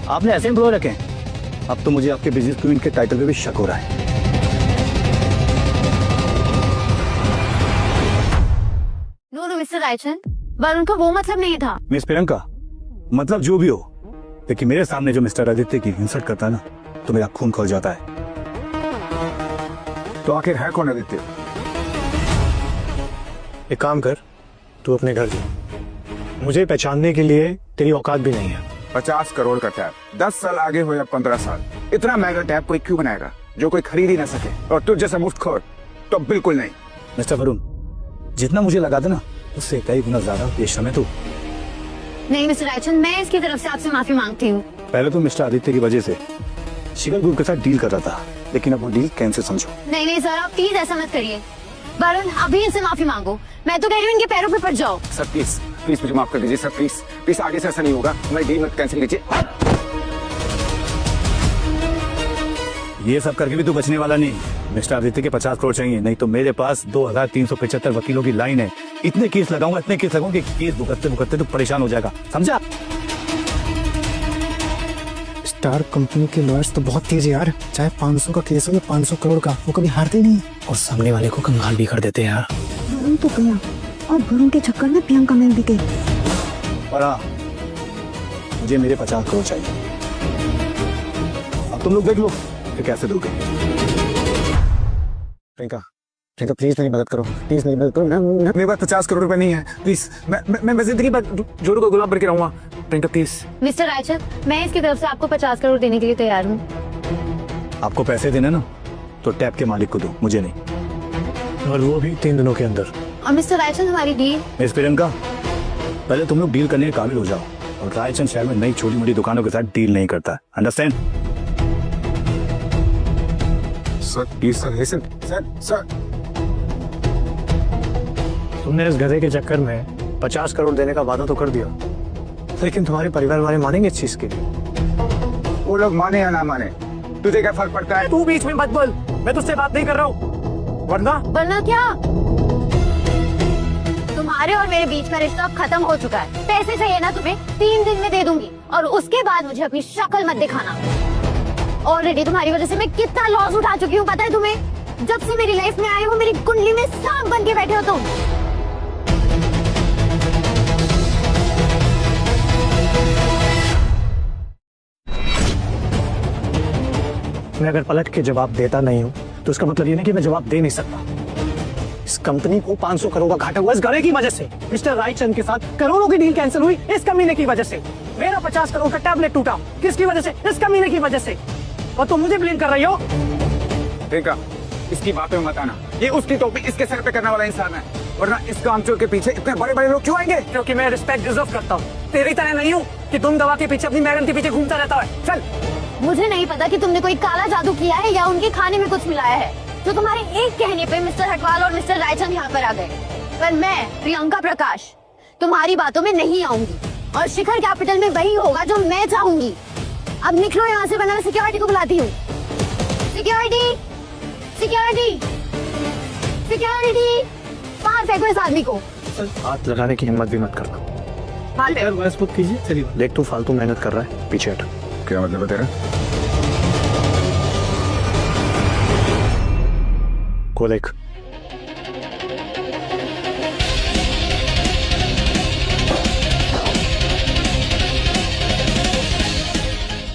आपने ऐसे एम्प्लॉय रखे हैं, अब तो मुझे आपके बिजनेस क्वीन के टाइटल पे भी शक हो रहा है। नो मिस्टर राजन, वरुण का वो मतलब नहीं था। मिस प्रियंका, मतलब जो भी हो, लेकिन मेरे सामने जो मिस्टर आदित्य की इंसल्ट करता है ना, तो मेरा खून खौल जाता है। तो आखिर है कौन आदित्य? एक काम कर, तू अपने घर जा। मुझे पहचानने के लिए तेरी औकात भी नहीं है। 50 करोड़ का टैप, 10 साल आगे हो या 15 साल, इतना महंगा टैप कोई क्यों बनाएगा जो कोई खरीद ही ना सके? और तुझ जैसा मुफ्तखोर तो बिल्कुल नहीं। मिस्टर वरुण, जितना मुझे लगा था ना, उससे कई गुना ज्यादा बेशर्म है तू। नहीं मिस्टर राजन, मैं इसकी तरफ से आपसे माफी मांगती हूँ। पहले तो मिस्टर आदित्य की वजह से शिखर ग्रुप के साथ डील कर रहा था, लेकिन अब वो डील कैंसिल समझो। नहीं सर, आप प्लीज ऐसा मत करिए। वरुण, अभी इनसे माफी मांगो। मैं तो कह रही हूँ इनके पैरों पे पड़ जाओ। सर प्लीज प्लीज मुझे माफ कर दीजिए सर, प्लीज प्लीज, आगे से ऐसा नहीं होगा। मैं डील मत कैंसिल कीजिए। ये सब करके भी तू बचने वाला नहीं। मिस्टर आदित्य के 50 करोड़ चाहिए, नहीं तो मेरे पास 2375 वकीलों की लाइन है। इतने केस लगाऊंगा कि केस भुगतते भुगतते तू परेशान हो जाएगा, समझा? स्टार कंपनी के लॉयर्स तो बहुत तेज है यार। चाहे 500 का केस हो या 500 करोड़ का, वो कभी हारते नहीं और सामने वाले को कंगाल भी कर देते हैं यार। वरुण तो गया और वरुण के चक्कर में प्रियंका मैम भी गई। और हाँ, मुझे मेरे 50 करोड़ चाहिए। अब तुम लोग देख लो कि कैसे दोगे। प्रियंका, प्रियंका प्लीज मेरी मदद करो, प्लीज मेरी मदद करो ना। मेरे पास 50 करोड़ रुपए नहीं है, प्लीज। मैं जिंदगी भर जोरू को गुलाम बन के रहूंगा। प्रियंका प्लीज। मिस्टर राजन, मैं इसकी तरफ से आपको 50 करोड़ देने के लिए तैयार हूँ। आपको पैसे देने ना, तो टैप के मालिक को दो, मुझे नहीं, और वो भी 3 दिनों के अंदर। और मिस्टर राजन, हमारी डील। मिस प्रियंका, पहले तुम लोग डील करने के काबिल हो जाओ। और रायचंद शहर में नई छोटी मोटी दुकानों के साथ डील नहीं करता, understand? Sir please sir, sir sir. तुमने इस गधे के चक्कर में 50 करोड़ देने का वादा तो कर दिया, लेकिन तुम्हारे परिवार वाले मानेंगे इस चीज के लिए? वो लोग माने या ना माने, तुझे क्या फर्क पड़ता है? तू बीच में मत बोल, मैं तुझसे बात नहीं कर रहा हूँ। वरना क्या? तुम्हारे और मेरे बीच का रिश्ता अब खत्म हो चुका है। पैसे चाहिए ना तुम्हें, 3 दिन में दे दूंगी, और उसके बाद मुझे अपनी शक्ल मत दिखाना। ऑलरेडी तुम्हारी वजह से मैं कितना लॉस उठा चुकी हूँ, पता है तुम्हें? जब से मेरी लाइफ में आए हो, मेरी कुंडली में सांप बन के बैठे हो तुम। मैं अगर पलट के जवाब देता नहीं हूँ, तो उसका मतलब ये नहीं कि मैं जवाब दे नहीं सकता। इस कंपनी को 500 करोड़ का घाटा हुआ इस गधे की वजह से। मिस्टर रायचंद के साथ करोड़ों की डील कैंसिल हुई इस कमीने की वजह से। मेरा 50 करोड़ का टैबलेट टूटा, किसकी वजह से? इस कमीने की वजह से। और तुम मुझे ब्लेम कर रही हो? प्रियंका, इसकी बातें मत आना। ये उसकी टोपी इसके सर पे करने वाला इंसान है, वरना इस कामचोर के पीछे इतने बड़े बड़े लोग क्यों आएंगे? क्योंकि मैं रिस्पेक्ट डिजर्व करता हूँ। तेरी तरह नहीं हूँ कि तुम दवा के पीछे अपनी मैडम के पीछे घूमता रहता है। चल। मुझे नहीं पता कि तुमने कोई काला जादू किया है या उनके खाने में कुछ मिलाया है, तो तुम्हारे एक कहने पे मिस्टर हटवाल और मिस्टर रायचंद यहाँ पर आ गए। पर मैं प्रियंका प्रकाश तुम्हारी बातों में नहीं आऊंगी, और शिखर कैपिटल में वही होगा जो मैं चाहूंगी। अब निकलो यहाँ से, वरना मैं सिक्योरिटी को बुलाती हूँ। सिक्योरिटी, सिक्योरिटी, सिक्योरिटी, बाहर फेंको इस आदमी को। हाथ लगाने की हिम्मत भी मत करना। कीजिए। चलिए देख, तू फालतू मेहनत कर रहा है, पीछे हट। क्या मतलब है तेरा? को देख।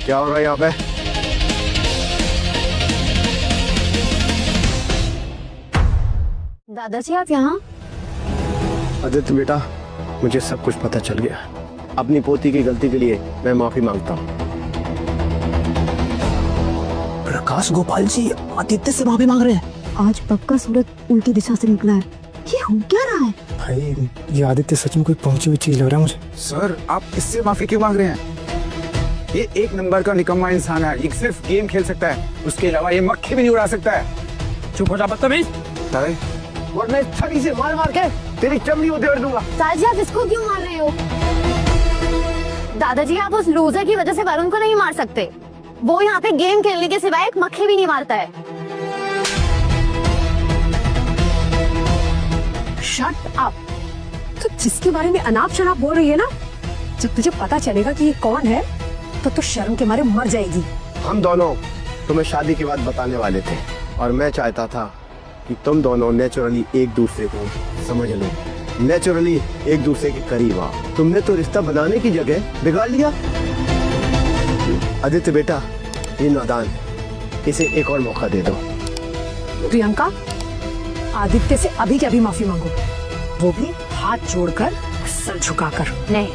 क्या हो रहा है यहाँ पे? दादाजी आप यहाँ? आदित्य बेटा, मुझे सब कुछ पता चल गया। अपनी पोती की गलती के लिए मैं माफी मांगता हूँ। प्रकाश गोपाल जी आदित्य से माफी मांग रहे हैं। आज पक्का सूरज उल्टी दिशा से निकला है। ये हो क्या रहा है? भाई ये आदित्य सच में कोई पहुंची हुई चीज लग रहा है मुझे। सर आप इससे माफी क्यों मांग रहे हैं? ये एक नंबर का निकम्मा इंसान है, ये सिर्फ गेम खेल सकता है, उसके अलावा ये मक्खी भी नहीं उड़ा सकता है। चुप हो जा बदतमीज। वरना इस छड़ी से मार मार के तेरी चमड़ी उधेड़ दूंगा। साजी आप इसको क्यों मार रहे हो? दादाजी आप उस लूजर की वजह से वरुण को नहीं मार सकते। वो यहाँ पे गेम खेलने के सिवाय एक मक्खी भी नहीं मारता है। Shut up. तो जिसके बारे में अनाप शनाप बोल रही है ना, जब तुझे पता चलेगा कि ये कौन है तो शर्म के मारे मर जाएगी। हम दोनों तुम्हें शादी की बात बताने वाले थे और मैं चाहता था कि तुम दोनों नेचुरली एक दूसरे को समझ लो, नेचुरली एक दूसरे के करीब आओ। तुमने तो रिश्ता बनाने की जगह बिगाड़ लिया। आदित्य बेटा, ये नादान, इसे एक और मौका दे दो। प्रियंका, आदित्य से अभी के अभी माफी मांगो, वो भी हाथ जोड़कर, सर झुकाकर। नहीं,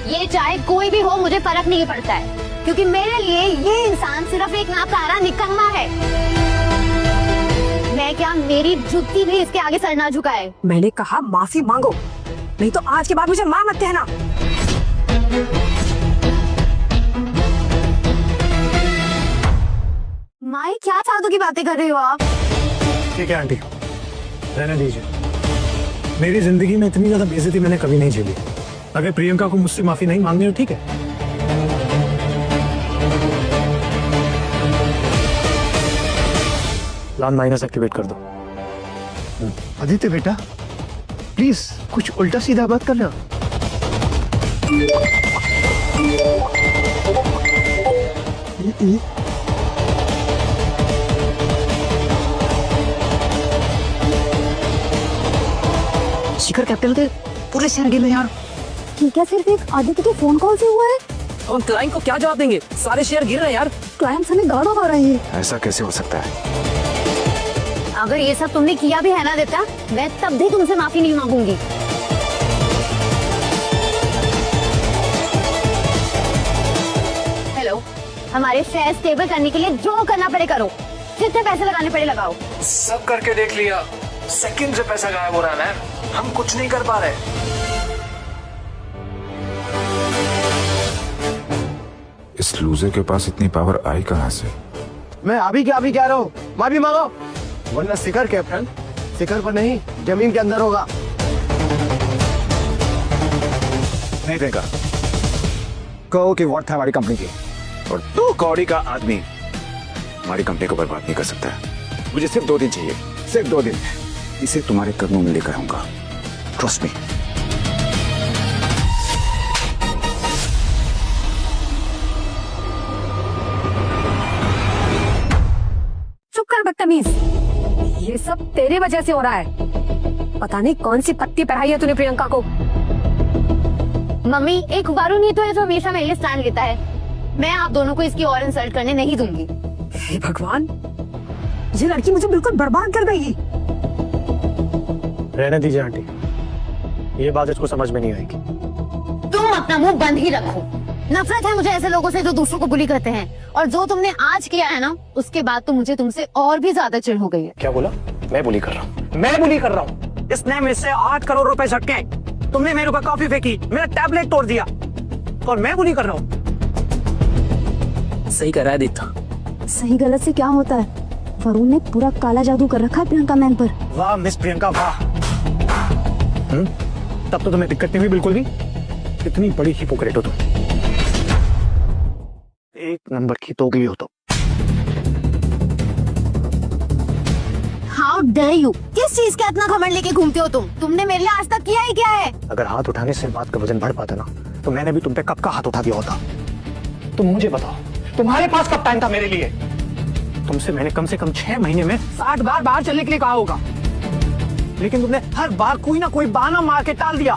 ये चाहे कोई भी हो मुझे फर्क नहीं पड़ता है, क्योंकि मेरे लिए ये इंसान सिर्फ एक नाकारा निकम्मा है। मैं क्या, मेरी जुत्ती भी इसके आगे सर ना झुकाए। मैंने कहा माफी मांगो, नहीं तो आज के बाद मुझे मां मत कहना। माई क्या फालतू की बातें कर रहे हो आप? ठीक है आंटी, रहने दीजिए। मेरी जिंदगी में इतनी ज्यादा बेइज्जती मैंने कभी नहीं झेली। अगर प्रियंका को मुझसे माफी नहीं मांगनी हो ठीक है। प्लान माइनस एक्टिवेट कर दो। आदित्य बेटा, प्लीज कुछ उल्टा सीधा बात करना। शिखर कैपिटल के पूरे शेयर गिर रहे यार। ठीक है, सिर्फ एक आदित्य के फोन कॉल से हुआ है। हम क्लाइंट को क्या जवाब देंगे? सारे शेयर गिर रहे हैं यार। क्लाइंट्स हमें गाड़ो आ रहे हैं। ऐसा कैसे हो सकता है? अगर ये सब तुमने किया भी है ना देता, मैं तब भी तुमसे माफी नहीं मांगूंगी। हेलो, हमारे शेयर स्टेबल करने के लिए जो करना पड़े करो, जितने पैसे लगाने पड़े लगाओ। सब करके देख लिया, सेकंड से पैसा गायब हो रहा है, हम कुछ नहीं कर पा रहे। इस लूजर के पास इतनी पावर आई कहां से? मैं अभी कह रहा हूँ, माफी मांगो, वरना शिखर कैप्टन शिखर पर नहीं जमीन के अंदर होगा। नहीं देगा। कहो कि वॉट था हमारी कंपनी की, और 2 कौड़ी का आदमी हमारी कंपनी को बर्बाद नहीं कर सकता है। मुझे सिर्फ 2 दिन चाहिए, सिर्फ 2 दिन। इसे तुम्हारे कदमों में लेकर आऊंगा, ट्रस्ट मी। चुप कर बदतमीज, ये सब तेरे वजह से हो रहा है। पता नहीं कौन सी पत्ती पढ़ाई है तूने प्रियंका को। मम्मी, एक वरुण ही तो है जो हमेशा मेरे लिए स्टैंड लेता है। मैं आप दोनों को इसकी और इंसल्ट करने नहीं दूंगी। हे भगवान, ये लड़की मुझे बिल्कुल बर्बाद कर देगी। रहने दीजिए आंटी, ये बात इसको समझ में नहीं आएगी। तुम अपना मुंह बंद ही रखो। नफरत है मुझे ऐसे लोगों से जो दूसरों को बुली करते हैं, और जो तुमने आज किया है ना, उसके बाद तो मुझे तुमसे और भी ज्यादा चिढ़ हो गई है। क्या बोला? मैं बुली कर रहा हूँ? मैं बुली कर रहा हूँ? इसने मुझसे 8 करोड़ रुपए झटके, तुमने मेरे ऊपर कॉफी फेंकी, मेरा टैबलेट तोड़ दिया, और मैं बुली कर रहा हूँ? सही कर रहा है दीप्ता। सही गलत से क्या होता है? वरुण ने पूरा काला जादू कर रखा है प्रियंका मैम पर। वाह मिस प्रियंका वाह। तब तो तुम्हें दिक्कत नहीं हुई बिल्कुल भी। कितनी बड़ी हिपोक्रेट हो तुम, एक नंबर की तोगली हो तुम। हाउ डेयर यू, किस चीज का इतना घमंड लेके घूमते हो तुम? तुमने मेरे लिए आज तक किया ही क्या है? अगर हाथ उठाने से बात का वजन बढ़ पाता ना, तो मैंने भी तुम पे कब का हाथ उठा दिया होता। तुम मुझे बताओ, तुम्हारे पास कब टाइम था मेरे लिए? तुमसे मैंने कम से कम 6 महीने में 60 बार बाहर चलने के लिए कहा होगा, लेकिन तुमने हर बार कोई ना कोई बहाना मार के टाल दिया।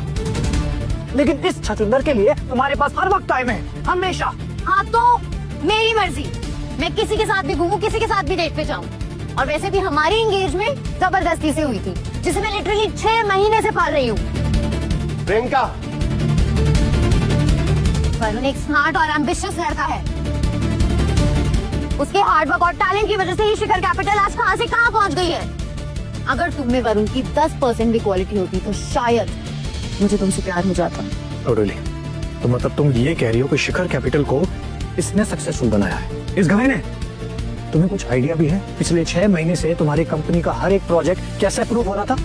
लेकिन इस छछूंदर के लिए तुम्हारे पास हर वक्त टाइम है, हमेशा। हाँ तो मेरी मर्जी, मैं किसी के साथ भी घूमूं, किसी के साथ भी डेट पे जाऊं। और वैसे भी हमारी एंगेजमेंट जबरदस्ती से हुई थी, जिसे मैं लिटरली 6 महीने से पाल रही हूँ। प्रियंका, वरुण एक स्मार्ट और एम्बिशियस लड़का है। उसके हार्डवर्क और टैलेंट की वजह से ही शिखर कैपिटल आज कहां से कहां पहुंच गई है। अगर तुम में वरुण की 10% भी क्वालिटी होती तो शायद मुझे तुमसे प्यार हो जाता। टोटली। तो मतलब तुम ये कह रही हो कि शिखर कैपिटल को इसने सक्सेसफुल बनाया है, इस गधे ने? तुम्हें कुछ आइडिया भी है पिछले 6 महीने से तुम्हारी कंपनी का हर एक प्रोजेक्ट कैसे अप्रूव हो रहा था?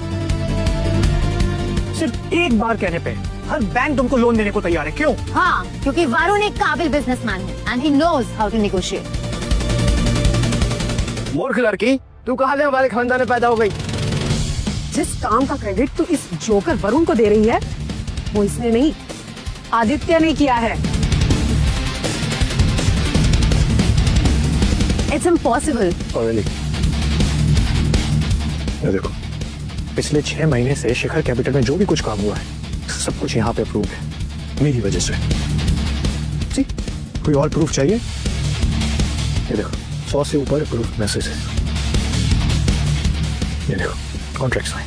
सिर्फ एक बार कहने पे हर बैंक तुमको लोन देने को तैयार है, क्यों? हाँ, क्योंकि वरुण एक काबिल बिजनेसमैन है and he knows how to negotiate. मूर्ख लड़की, तू कहाँ से हमारे खानदान में पैदा हो गई? जिस काम का क्रेडिट तू इस जोकर वरुण को दे रही है वो इसने नहीं, आदित्य ने किया है। It's impossible. देखो, पिछले 6 महीने से शिखर कैपिटल में जो भी कुछ काम हुआ है सब कुछ यहाँ पे अप्रूव है मेरी वजह से। जी, कोई और प्रूफ चाहिए? ये देखो 100 से ऊपर प्रूफ मैसेज है। ये देखो कॉन्ट्रैक्ट साइन,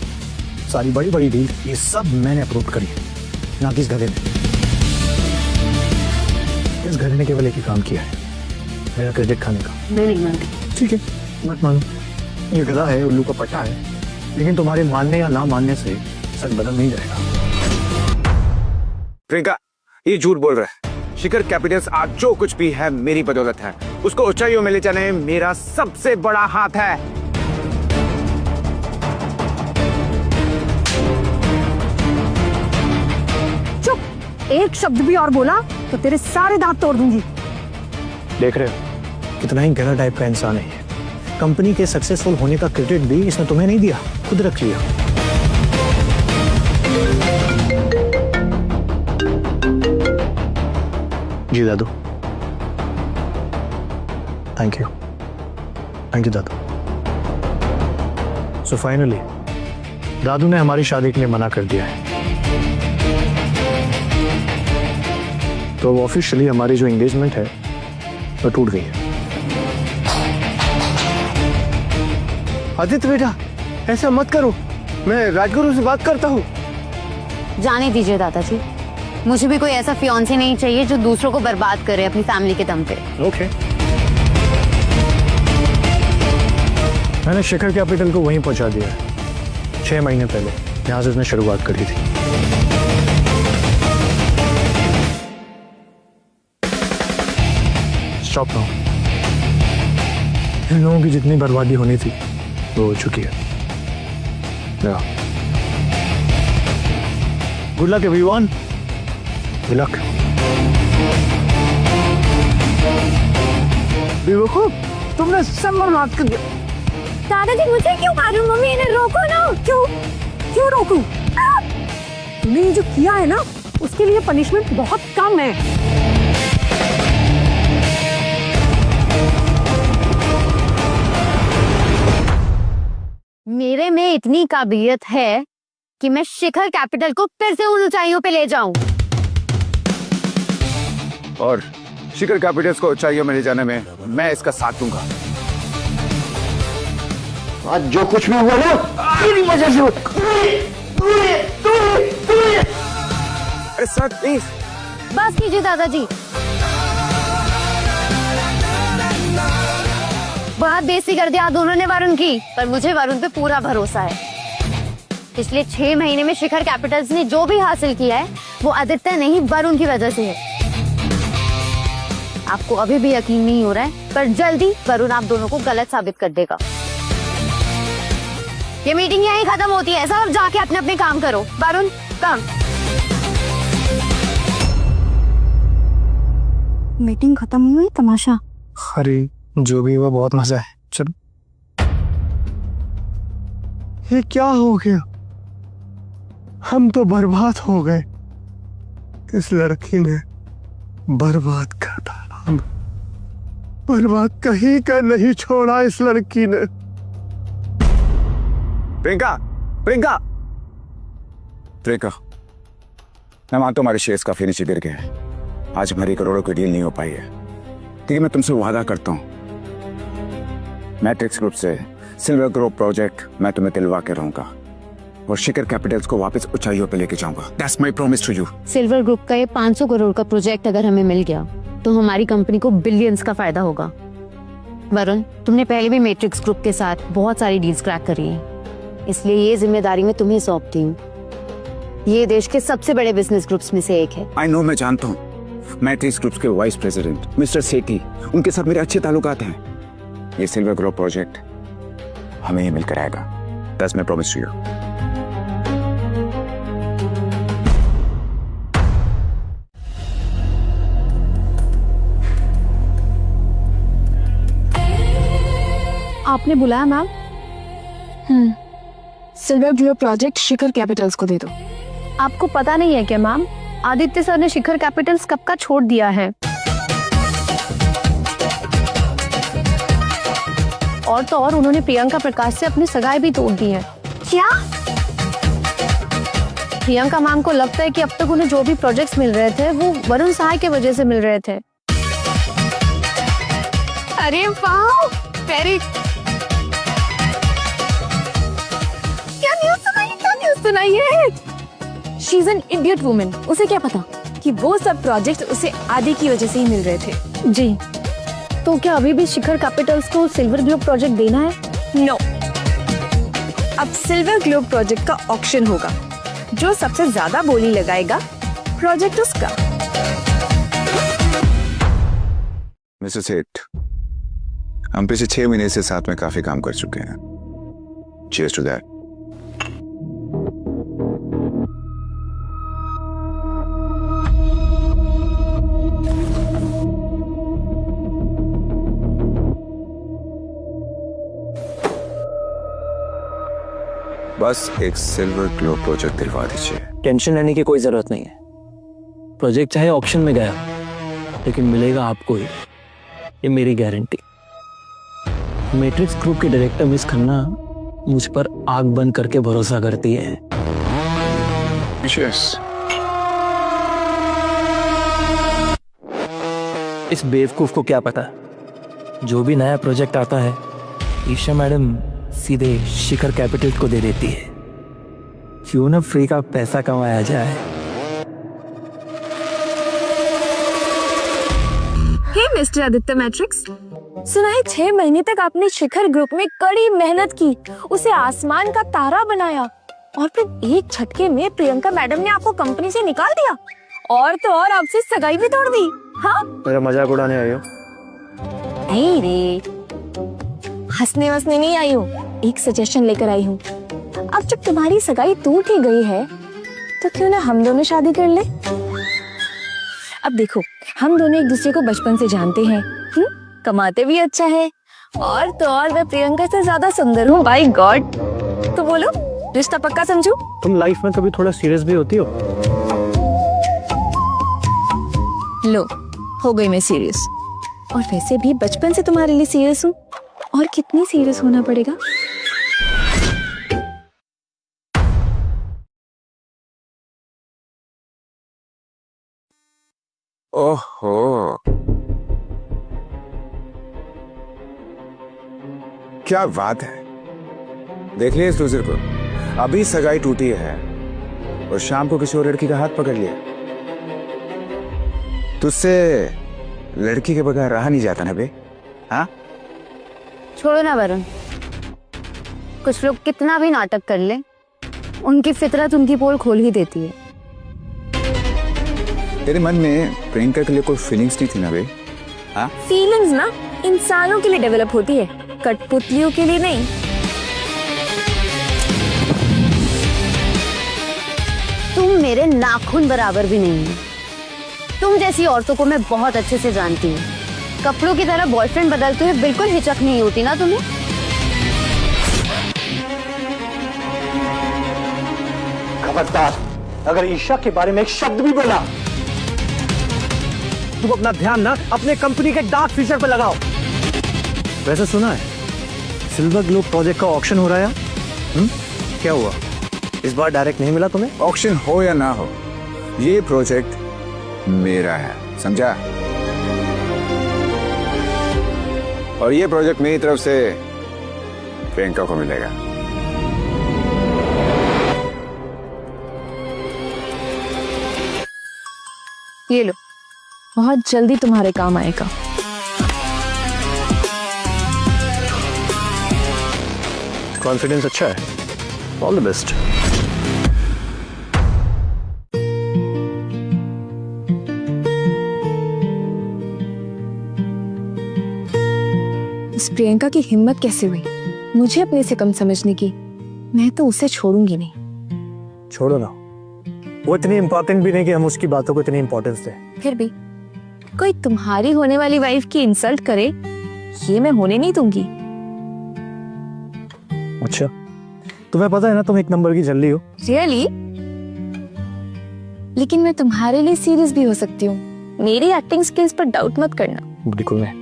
सारी बड़ी बड़ी डील, ये सब मैंने अप्रूव करी है, ना कि इस गधे ने। इस गधे ने केवल एक ही काम किया है, मेरा क्रेडिट खाने का। मैं नहीं मानती। ठीक है, मत मानो, ये गधा है, उल्लू का पट्टा है, लेकिन तुम्हारे मानने या ना मानने से सच बदल नहीं जाएगा। प्रियंका, ये झूठ बोल रहा है। शिखर कैपिटल्स आज जो कुछ भी है मेरी बदौलत है। उसको ऊंचाइयों में ले जाने में मेरा सबसे बड़ा हाथ है। चुप, एक शब्द भी और बोला तो तेरे सारे दांत तोड़ दूंगी। देख रहे हो कितना ही गहरा टाइप का इंसान है ये। कंपनी के सक्सेसफुल होने का क्रेडिट भी इसने तुम्हें नहीं दिया, खुद रख लिया। जी दादू, थैंक यू दादू। सो फाइनली दादू ने हमारी शादी के लिए मना कर दिया है, तो ऑफिशियली हमारी जो एंगेजमेंट है वो टूट गई है। आदित्य बेटा, ऐसा मत करो, मैं राजगुरु से बात करता हूँ। जाने दीजिए दादाजी, मुझे भी कोई ऐसा फियांसे नहीं चाहिए जो दूसरों को बर्बाद करे अपनी फैमिली के दम पे। ओके। मैंने शिखर कैपिटल को वहीं पहुंचा दिया है 6 महीने पहले, यहां से उसने शुरुआत करी थी। Stop now. इन लोगों की जितनी बर्बादी होनी थी वो हो चुकी है। Good luck everyone. Good luck. बेवकूफ, तुमने सब बर्बाद कर दिया। दादाजी मुझे क्यों मारूं? मम्मी इन्हें रोको ना। क्यों रोकूं? तुमने ये जो किया है ना उसके लिए पनिशमेंट बहुत कम है। मेरे में इतनी काबिलियत है कि मैं शिखर कैपिटल को फिर से उन ऊंचाइयों पे ले जाऊं। और शिखर कैपिटल्स को ऊंचाइयों में ले जाने में मैं इसका साथ दूंगा। आज जो कुछ भी हुआ ना तेरी वजह से हुआ। अरे सर प्लीज। बस कीजिए दादाजी, बहुत बेइज्जती कर दिया दोनों ने वरुण की, पर मुझे वरुण पे पूरा भरोसा है। पिछले 6 महीने में शिखर कैपिटल्स ने जो भी हासिल किया है वो आदित्य नहीं वरुण की वजह से है। आपको अभी भी यकीन नहीं हो रहा है, पर जल्दी वरुण आप दोनों को गलत साबित कर देगा। ये मीटिंग यहीं खत्म होती है, सब जाके अपने अपने काम करो। वरुण कम। मीटिंग खत्म हुई, तमाशा। अरे जो भी हुआ बहुत मजा है, चलो। ये क्या हो गया? हम तो बर्बाद हो गए। इस लड़की ने बर्बाद कर डाला, हम बर्बाद कहीं का नहीं छोड़ा इस लड़की ने। प्रियंका, प्रियंका, प्रियंका, मैं मानता हूं हमारे शेयर्स काफी नीचे गिर गए हैं। आज हमारी करोड़ों की डील नहीं हो पाई है, लेकिन मैं तुमसे वादा करता हूं मैट्रिक्स ग्रुप से सिल्वर ग्रुप प्रोजेक्ट मैं तुम्हें दिलवा के रहूंगा और शिखर कैपिटल्स को वापस ऊंचाइयों पे लेके जाऊंगा। That's my promise to you. Silver Group का ये 500 करोड़ का प्रोजेक्ट अगर हमें मिल गया तो हमारी कंपनी को बिलियंस का फायदा होगा। वरुण, तुमने पहले भी मैट्रिक्स ग्रुप के साथ बहुत सारी डील्स क्रैक करी हैं, इसलिए ये जिम्मेदारी मैं तुम्हें सौंपती हूँ। ये देश के सबसे बड़े बिजनेस ग्रुप्स में से एक है। आई नो, मैं जानता हूँ। मैट्रिक्स ग्रुप्स के वाइस प्रेसिडेंट मिस्टर सेठी, उनके साथ मेरे अच्छे ताल्लुकात हैं। ये सिल्वर ग्लोब प्रोजेक्ट हमें ही मिलकर आएगा। That's my promise to you. आपने बुलाया ma'am? Silver Globe project Shikhar Capitals को दे दो। आपको पता नहीं है क्या मैम, आदित्य सर ने शिखर कैपिटल्स कब का छोड़ दिया है। और तो और उन्होंने प्रियंका प्रकाश से अपनी सगाई भी तोड़ दी है। क्या? प्रियंका मैम को लगता है कि अब तक उन्हें जो भी प्रोजेक्ट्स मिल रहे थे वो वरुण सहाय के वजह से मिल रहे थे। अरे वाह, वेरी क्या न्यूज़ सुनाई है? She is an idiot woman. उसे क्या पता कि वो सब प्रोजेक्ट उसे आदि की वजह से ही मिल रहे थे। जी, तो क्या अभी भी शिखर कैपिटल्स को सिल्वर ग्लोब प्रोजेक्ट देना है? नो, अब सिल्वर ग्लोब प्रोजेक्ट का ऑक्शन होगा। जो सबसे ज्यादा बोली लगाएगा प्रोजेक्ट उसका। मिस्टर सेठ, हम पिछले 6 महीने से साथ में काफी काम कर चुके हैं। Cheers to that. बस एक सिल्वर ग्लोब प्रोजेक्ट दिलवा दीजिए। टेंशन लेने की कोई जरूरत नहीं है। प्रोजेक्ट चाहे ऑप्शन में गया लेकिन मिलेगा आपको ही, ये मेरी गारंटी। मैट्रिक्स ग्रुप के डायरेक्टर मिस खन्ना मुझ पर आग बंद करके भरोसा करती है। Yes. इस बेवकूफ को क्या पता, जो भी नया प्रोजेक्ट आता है ईशा मैडम सीधे शिखर कैपिटल को दे देती है। क्यों ना फ्री का पैसा कमाया जाए। हे मिस्टर आदित्य मैट्रिक्स, सुना है 6 महीने तक आपने शिखर ग्रुप में कड़ी मेहनत की, उसे आसमान का तारा बनाया और फिर एक झटके में प्रियंका मैडम ने आपको कंपनी से निकाल दिया और तो और आपसे सगाई भी तोड़ दी। हाँ, मेरा मजाक उड़ाने आई हो? नहीं रे, हंसने वसने नहीं आई हूँ, एक सजेशन लेकर आई हूँ। अब जब तुम्हारी सगाई टूट ही गई है तो क्यों ना हम दोनों शादी कर ले। अब देखो, हम दोनों एक दूसरे को बचपन से जानते हैं, कमाते भी अच्छा है और तो और मैं प्रियंका से ज्यादा सुंदर हूँ। बाय गॉड, तो बोलो रिश्ता पक्का समझू? तुम लाइफ में कभी थोड़ा सीरियस भी होती हो? लो, हो गई मैं सीरियस। और वैसे भी बचपन से तुम्हारे लिए सीरियस हूँ, और कितनी सीरियस होना पड़ेगा। ओहो, क्या बात है। देख लिया इस लूजर को, अभी सगाई टूटी है और शाम को किसी और लड़की का हाथ पकड़ लिया। तुझसे लड़की के बगैर रहा नहीं जाता ना बे? हाँ, छोड़ो ना वरुण, कुछ लोग कितना भी नाटक कर ले, उनकी फितरत उनकी पोल खोल ही देती है। तेरे मन में प्रियंका के लिए कोई फीलिंग्स नहीं थी ना बे? हाँ, फीलिंग्स ना इंसानों के लिए डेवलप होती है, कठपुतलियों के लिए नहीं। तुम मेरे नाखून बराबर भी नहीं हो। तुम जैसी औरतों को मैं बहुत अच्छे से जानती हूँ। कपड़ों की तरह बॉयफ्रेंड बदलते हुए बिल्कुल हिचक नहीं होती ना तुम्हें? खबरदार, अगर ईशा के बारे में एक शब्द भी बोला, तुम अपना ध्यान ना अपने कंपनी के डार्क फ्यूचर पे लगाओ। वैसे सुना है सिल्वर ग्लोब प्रोजेक्ट का ऑक्शन हो रहा है? क्या हुआ, इस बार डायरेक्ट नहीं मिला तुम्हें? ऑक्शन हो या ना हो, ये प्रोजेक्ट मेरा है, समझा? और ये प्रोजेक्ट मेरी तरफ से प्रियंका को मिलेगा। ये लो, बहुत जल्दी तुम्हारे काम आएगा। कॉन्फिडेंस अच्छा है, ऑल द बेस्ट। इस प्रियंका की हिम्मत कैसे हुई मुझे अपने से कम समझने की। मैं तो उसे छोड़ूंगी नहीं। छोड़ो ना, वो इतनी इंपॉर्टेंट भी नहीं कि हम उसकी बातों को इतनी इंपॉर्टेंस दें। फिर भी कोई तुम्हारी होने वाली वाइफ की इंसल्ट करे, ये मैं होने नहीं दूंगी। अच्छा, तुम्हें पता है ना तुम एक नंबर की जल्दी हो। रियली? लेकिन मैं तुम्हारे लिए सीरियस भी हो सकती हूँ। मेरी एक्टिंग स्किल्स पर डाउट मत करना। बिल्कुल नहीं,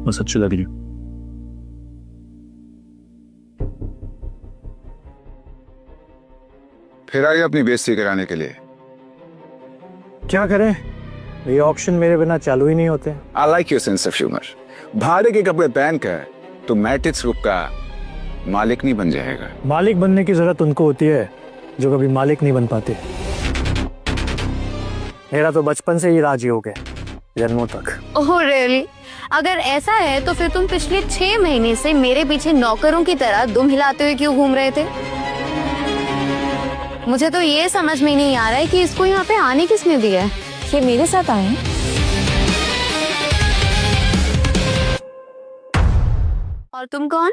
मैं सच्ची लग रही हूँ। फिर आई अपनी बेइज्जती कराने के लिए। क्या करें, ये ऑप्शन मेरे बिना चालू ही नहीं होते। I like your sense of humour. भाड़े के कपड़े पहनकर तो मैट्रिक्स ग्रुप का मालिक नहीं बन जाएगा। मालिक बनने की जरूरत उनको होती है जो कभी मालिक नहीं बन पाते। मेरा तो बचपन से ही राजयोग है, जन्मों तक। Oh really? अगर ऐसा है तो फिर तुम पिछले 6 महीने से मेरे पीछे नौकरों की तरह दुम हिलाते हुए क्यों घूम रहे थे? मुझे तो ये समझ में नहीं आ रहा है कि इसको यहाँ पे आने किसने दिया है। ये मेरे साथ आए हैं। और तुम कौन?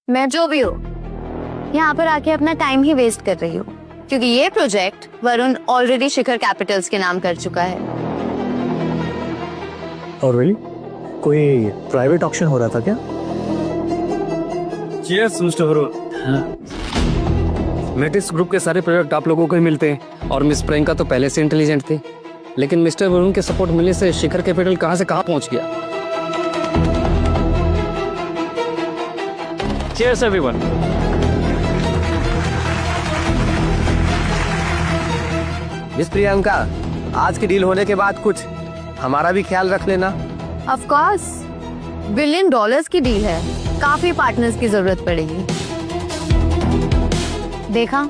मैं जो भी हो, यहाँ पर आके अपना टाइम ही वेस्ट कर रही हो, क्योंकि ये प्रोजेक्ट वरुण ऑलरेडी शिखर कैपिटल्स के नाम कर चुका है। और रियली कोई प्राइवेट ऑक्शन हो रहा था क्या? Cheers mister Varun. Matrix group के सारे प्रोजेक्ट आप लोगों को ही मिलते हैं और मिस प्रियंका तो पहले से इंटेलिजेंट थी, लेकिन मिस्टर वरुण के सपोर्ट मिलने से शिखर कैपिटल कहां से कहां पहुंच गया। Cheers everyone. मिस प्रियंका, आज की डील होने के बाद कुछ हमारा भी ख्याल रख लेना। ऑफ कोर्स, $1 बिलियन की डील है, काफी पार्टनर्स की जरूरत पड़ेगी। देखा,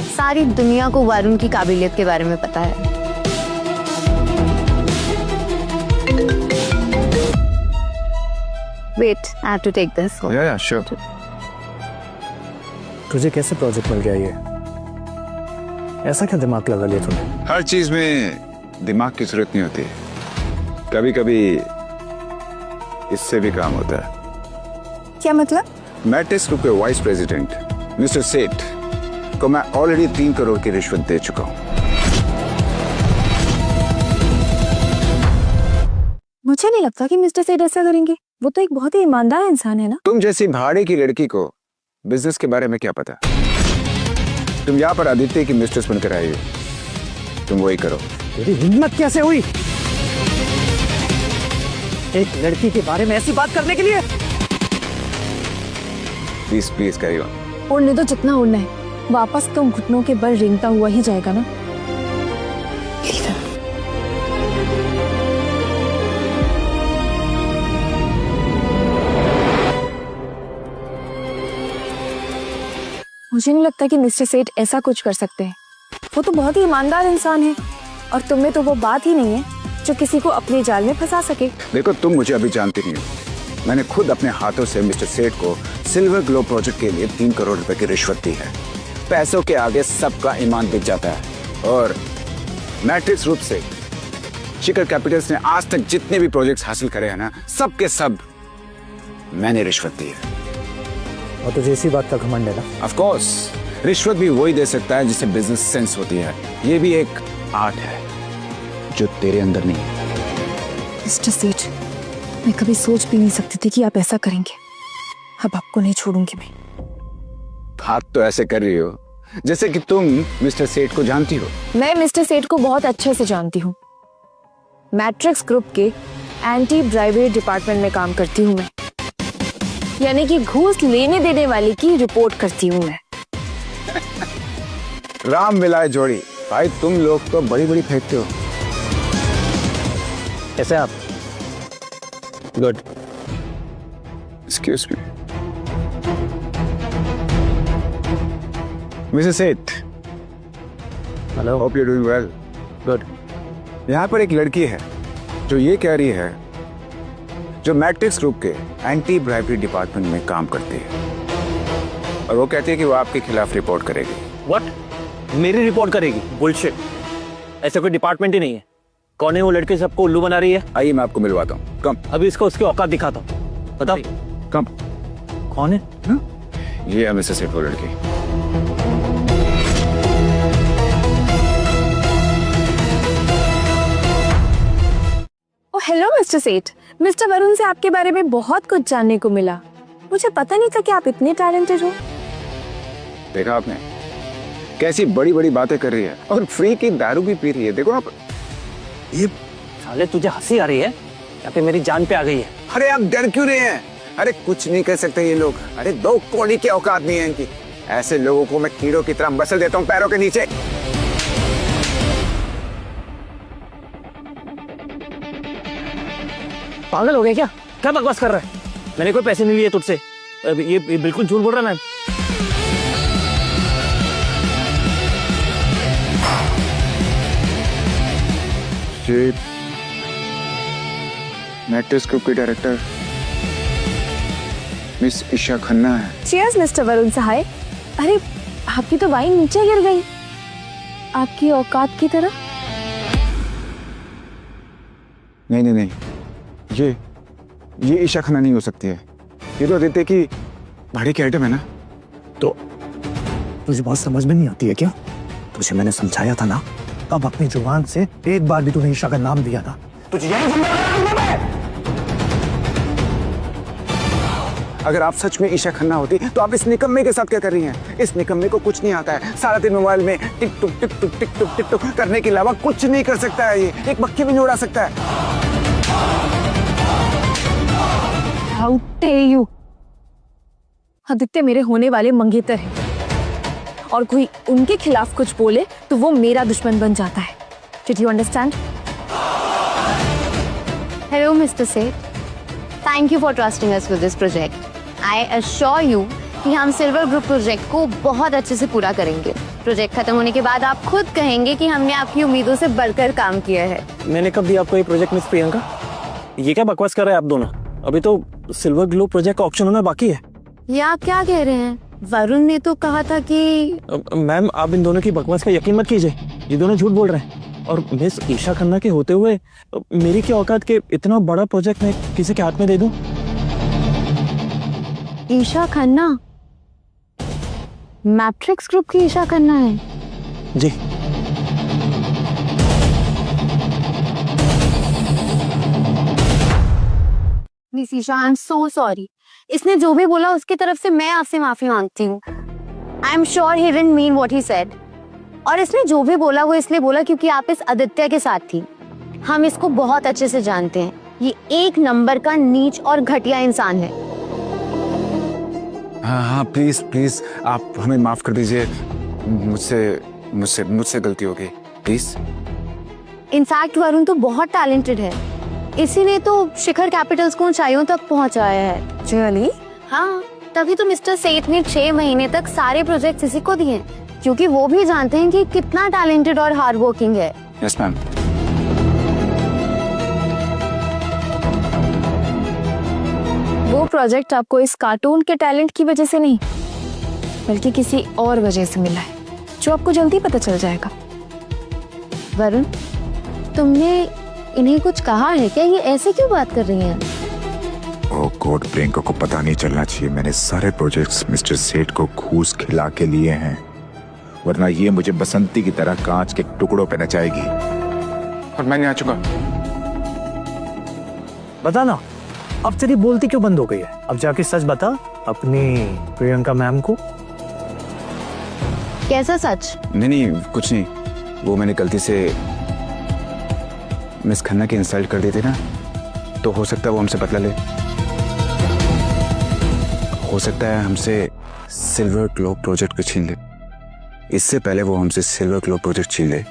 सारी दुनिया को वरुण की काबिलियत के बारे में पता है। Wait, I have to take this. Yeah, sure. तुझे कैसे प्रोजेक्ट मिल गया ये? ऐसा क्या दिमाग लगा लिया तूने? हर चीज में दिमाग की जरूरत नहीं होती, कभी कभी इससे भी काम होता है। क्या मतलब? मैट्रिक्स ग्रुप के वाइस प्रेसिडेंट मिस्टर सेठ को मैं ऑलरेडी 3 करोड़ की रिश्वत दे चुका हूं। मुझे नहीं लगता कि मिस्टर सेठ ऐसा करेंगे। वो तो एक बहुत ही ईमानदार इंसान है ना। तुम जैसी भाड़े की लड़की को बिजनेस के बारे में क्या पता? तुम यहाँ पर आदित्य की मिस्ट्रेस बनकर आई हो, तुम वही करो। तेरी हिम्मत कैसे हुई एक लड़की के बारे में ऐसी बात करने के लिए? Please please carry on. उड़ने तो जितना उड़ना है, वापस तो घुटनों के बल रेंगता हुआ ही जाएगा ना। मुझे नहीं लगता कि मिस्टर सेठ ऐसा कुछ कर सकते हैं। वो तो बहुत ही ईमानदार इंसान है और तुम में तो वो बात ही नहीं है जो किसी को अपने जाल में फंसा सके। देखो, तुम मुझे अभी जानती नहीं हो। मैंने खुद अपने हाथों से मिस्टर सेठ को सिल्वर ग्लोब प्रोजेक्ट के लिए 3 करोड़ रुपए की रिश्वत दी है। पैसों के आगे सबका ईमान बिक जाता है। और मैट्रिक्स ग्रुप से शिखर कैपिटल्स ने आज तक जितने भी प्रोजेक्ट्स हासिल करे हैं ना, सब के सब मैंने रिश्वत दी है। और तुझे इसी बात का घमंड है ना? ऑफ कोर्स, रिश्वत भी वही दे सकता है जिसे बिजनेस सेंस होती है। ये भी एक आर्ट है जो तेरे अंदर नहीं है। मिस्टर सेठ, मैं कभी सोच भी नहीं सकती थी कि आप ऐसा करेंगे। अब आपको नहीं छोड़ूंगी मैं। बात तो ऐसे कर रही हो जैसे कि तुम मिस्टर सेठ को जानती हो। मैं मिस्टर सेठ को बहुत अच्छे से जानती हूँ। मैट्रिक्स ग्रुप के एंटी ब्राइबरी डिपार्टमेंट में काम करती हूँ मैं, यानी कि घूस लेने देने वाले की रिपोर्ट करती हूँ मैं। राम मिलाए जोड़ी। भाई, तुम लोग तो बड़ी बड़ी फेंकते हो। कैसे आप? गुड। एक्सक्यूज मी मिस्टर सेठ। Hello. Hope you doing well. Good. यहाँ पर एक लड़की है जो ये कह रही है जो मैट्रिक्स ग्रुप के एंटी ब्राइबरी डिपार्टमेंट में काम करती है, और वो कहती है कि वो आपके खिलाफ रिपोर्ट करेगी। व्हाट? मेरी रिपोर्ट करेगी? बुलशिट। ऐसा कोई डिपार्टमेंट ही नहीं है। कौन है वो लड़के सबको उल्लू बना रही है? आइए मैं आपको मिलवाता हूँ। कम। अभी इसको उसकी औकात दिखाता हूँ। बताओ कम। कौन है? ये है मिस्टर सेठ वो लड़की। ओ हेलो मिस्टर सेठ। मिस्टर वरुण से आपके बारे में बहुत कुछ जानने को मिला। मुझे पता नहीं था कि आप इतने टैलेंटेड हो। देखा आपने कैसी बड़ी बड़ी बातें कर रही है और फ्री की दारू भी पी रही है। देखो आप। ये साले तुझे हंसी आ रही है या फिर मेरी जान पे आ गई है? अरे आप डर क्यों रहे हैं? अरे कुछ नहीं कर सकते ये लोग। अरे 2 कौड़ी की औकात नहीं है इनकी। ऐसे लोगों को मैं कीड़ों की तरह मसल देता हूँ पैरों के नीचे। पागल हो गया क्या? क्या बकवास कर रहा है? मैंने कोई पैसे नहीं लिए तुझसे। ये बिल्कुल झूठ बोल रहा है मैम। ये मैट्रिक्स ग्रुप की डायरेक्टर मिस ईशा खन्ना है। चीयर्स मिस्टर वरुण सहाय। अरे आपकी तो वाइन नीचे गिर गई, आपकी औकात की तरह। नहीं नहीं नहीं, ये ईशा खन्ना नहीं हो सकती है। ये तो आदित्य की भाड़ी की आइटम है ना। तो तुझे बात समझ में नहीं आती है क्या? तुझे मैंने समझाया था ना, अब अपनी जुबान से एक बार भी तूने ईशा का नाम दिया था। तुझे यही समझाना है। अगर आप सच में ईशा खन्ना होती तो आप इस निकम्मे के साथ क्या कर रही हैं? इस निकम्मे को कुछ नहीं आता है। सारा दिन मोबाइल में टिक टुक टिक टुक टिक टुक टिक टुक करने के अलावा कुछ नहीं कर सकता है। ये एक मक्खी भी नहीं उड़ा सकता है। How dare you? आदित्य मेरे होने वाले मंगेतर हैं और कोई उनके खिलाफ कुछ बोले तो वो मेरा दुश्मन बन जाता है। Did you understand? Hello, Mr. Seth. Thank you for trusting us with this project. I assure you कि हम सिल्वर ग्रुप प्रोजेक्ट को बहुत अच्छे से पूरा करेंगे। प्रोजेक्ट खत्म होने के बाद आप खुद कहेंगे कि हमने आपकी उम्मीदों से बढ़कर काम किया है। मैंने कब दिया आपको ये प्रोजेक्ट मिस प्रियंका? ये क्या बकवास कर रहे हैं आप दोनों? अभी तो सिल्वर ग्लो प्रोजेक्ट का ऑक्शन होना बाकी है। ये आप क्या कह रहे हैं? वरुण ने तो कहा था कि मैम आप इन दोनों की बकवास का यकीन मत कीजिए। ये दोनों झूठ बोल रहे हैं। और मिस ईशा खन्ना के होते हुए मेरी क्या औकात के इतना बड़ा प्रोजेक्ट मैं किसी के हाथ में दे दूं? ईशा खन्ना मैट्रिक्स ग्रुप की ईशा खन्ना है? जी। Miss Isha, I am so sorry. इसने जो भी बोला उसकी तरफ से मैं आपसे माफी मांगती हूँ। I am sure he didn't mean what he said. और इसने जो भी बोला वो इसलिए बोला क्योंकि आप इस आदित्य के साथ थी। हम इसको बहुत अच्छे से जानते हैं। ये एक नंबर का नीच और घटिया इंसान है। हाँ प्लीज प्लीज आप हमें माफ कर दीजिए। मुझसे गलती हो गई, प्लीज। इनफैक्ट वरुण तो बहुत टैलेंटेड है। इसी ने तो शिखर कैपिटल्स को ऊंचाइयों तक पहुंचाया है। Really? हाँ, तभी तो मिस्टर सेठ ने 6 महीने तक सारे प्रोजेक्ट इसी को दिए, क्योंकि वो भी जानते हैं कि कितना टैलेंटेड और हार्ड वर्किंग है। Yes ma'am. वो प्रोजेक्ट आपको इस कार्टून के टैलेंट की वजह से नहीं बल्कि किसी और वजह से मिला है, जो आपको जल्दी पता चल जाएगा। वरुण, तुमने इन्हें कुछ कहा है क्या? ये ऐसे क्यों बात कर रही हैं? ओह गॉड, प्रियंका को पता नहीं चलना चाहिए। मैंने सारे प्रोजेक्ट्स मिस्टर सेठ को घूस खिला के लिए हैं, वरना ये मुझे बसंती की तरह कांच के टुकड़ों पे नचाएगी। और मैं नहीं आ चुका। बता ना, अब तेरी बोलती क्यों बंद हो गई है? अब जाके सच बता अपनी प्रियंका मैम को। कैसा सच? नहीं कुछ नहीं। वो मैंने गलती से मिस खन्ना की इंसल्ट कर दी थी ना, तो हो सकता है वो हमसे बदला ले। हो सकता है हमसे सिल्वर ग्लोब प्रोजेक्ट को छीन ले। इससे पहले वो हमसे सिल्वर ग्लोब प्रोजेक्ट छीन ले।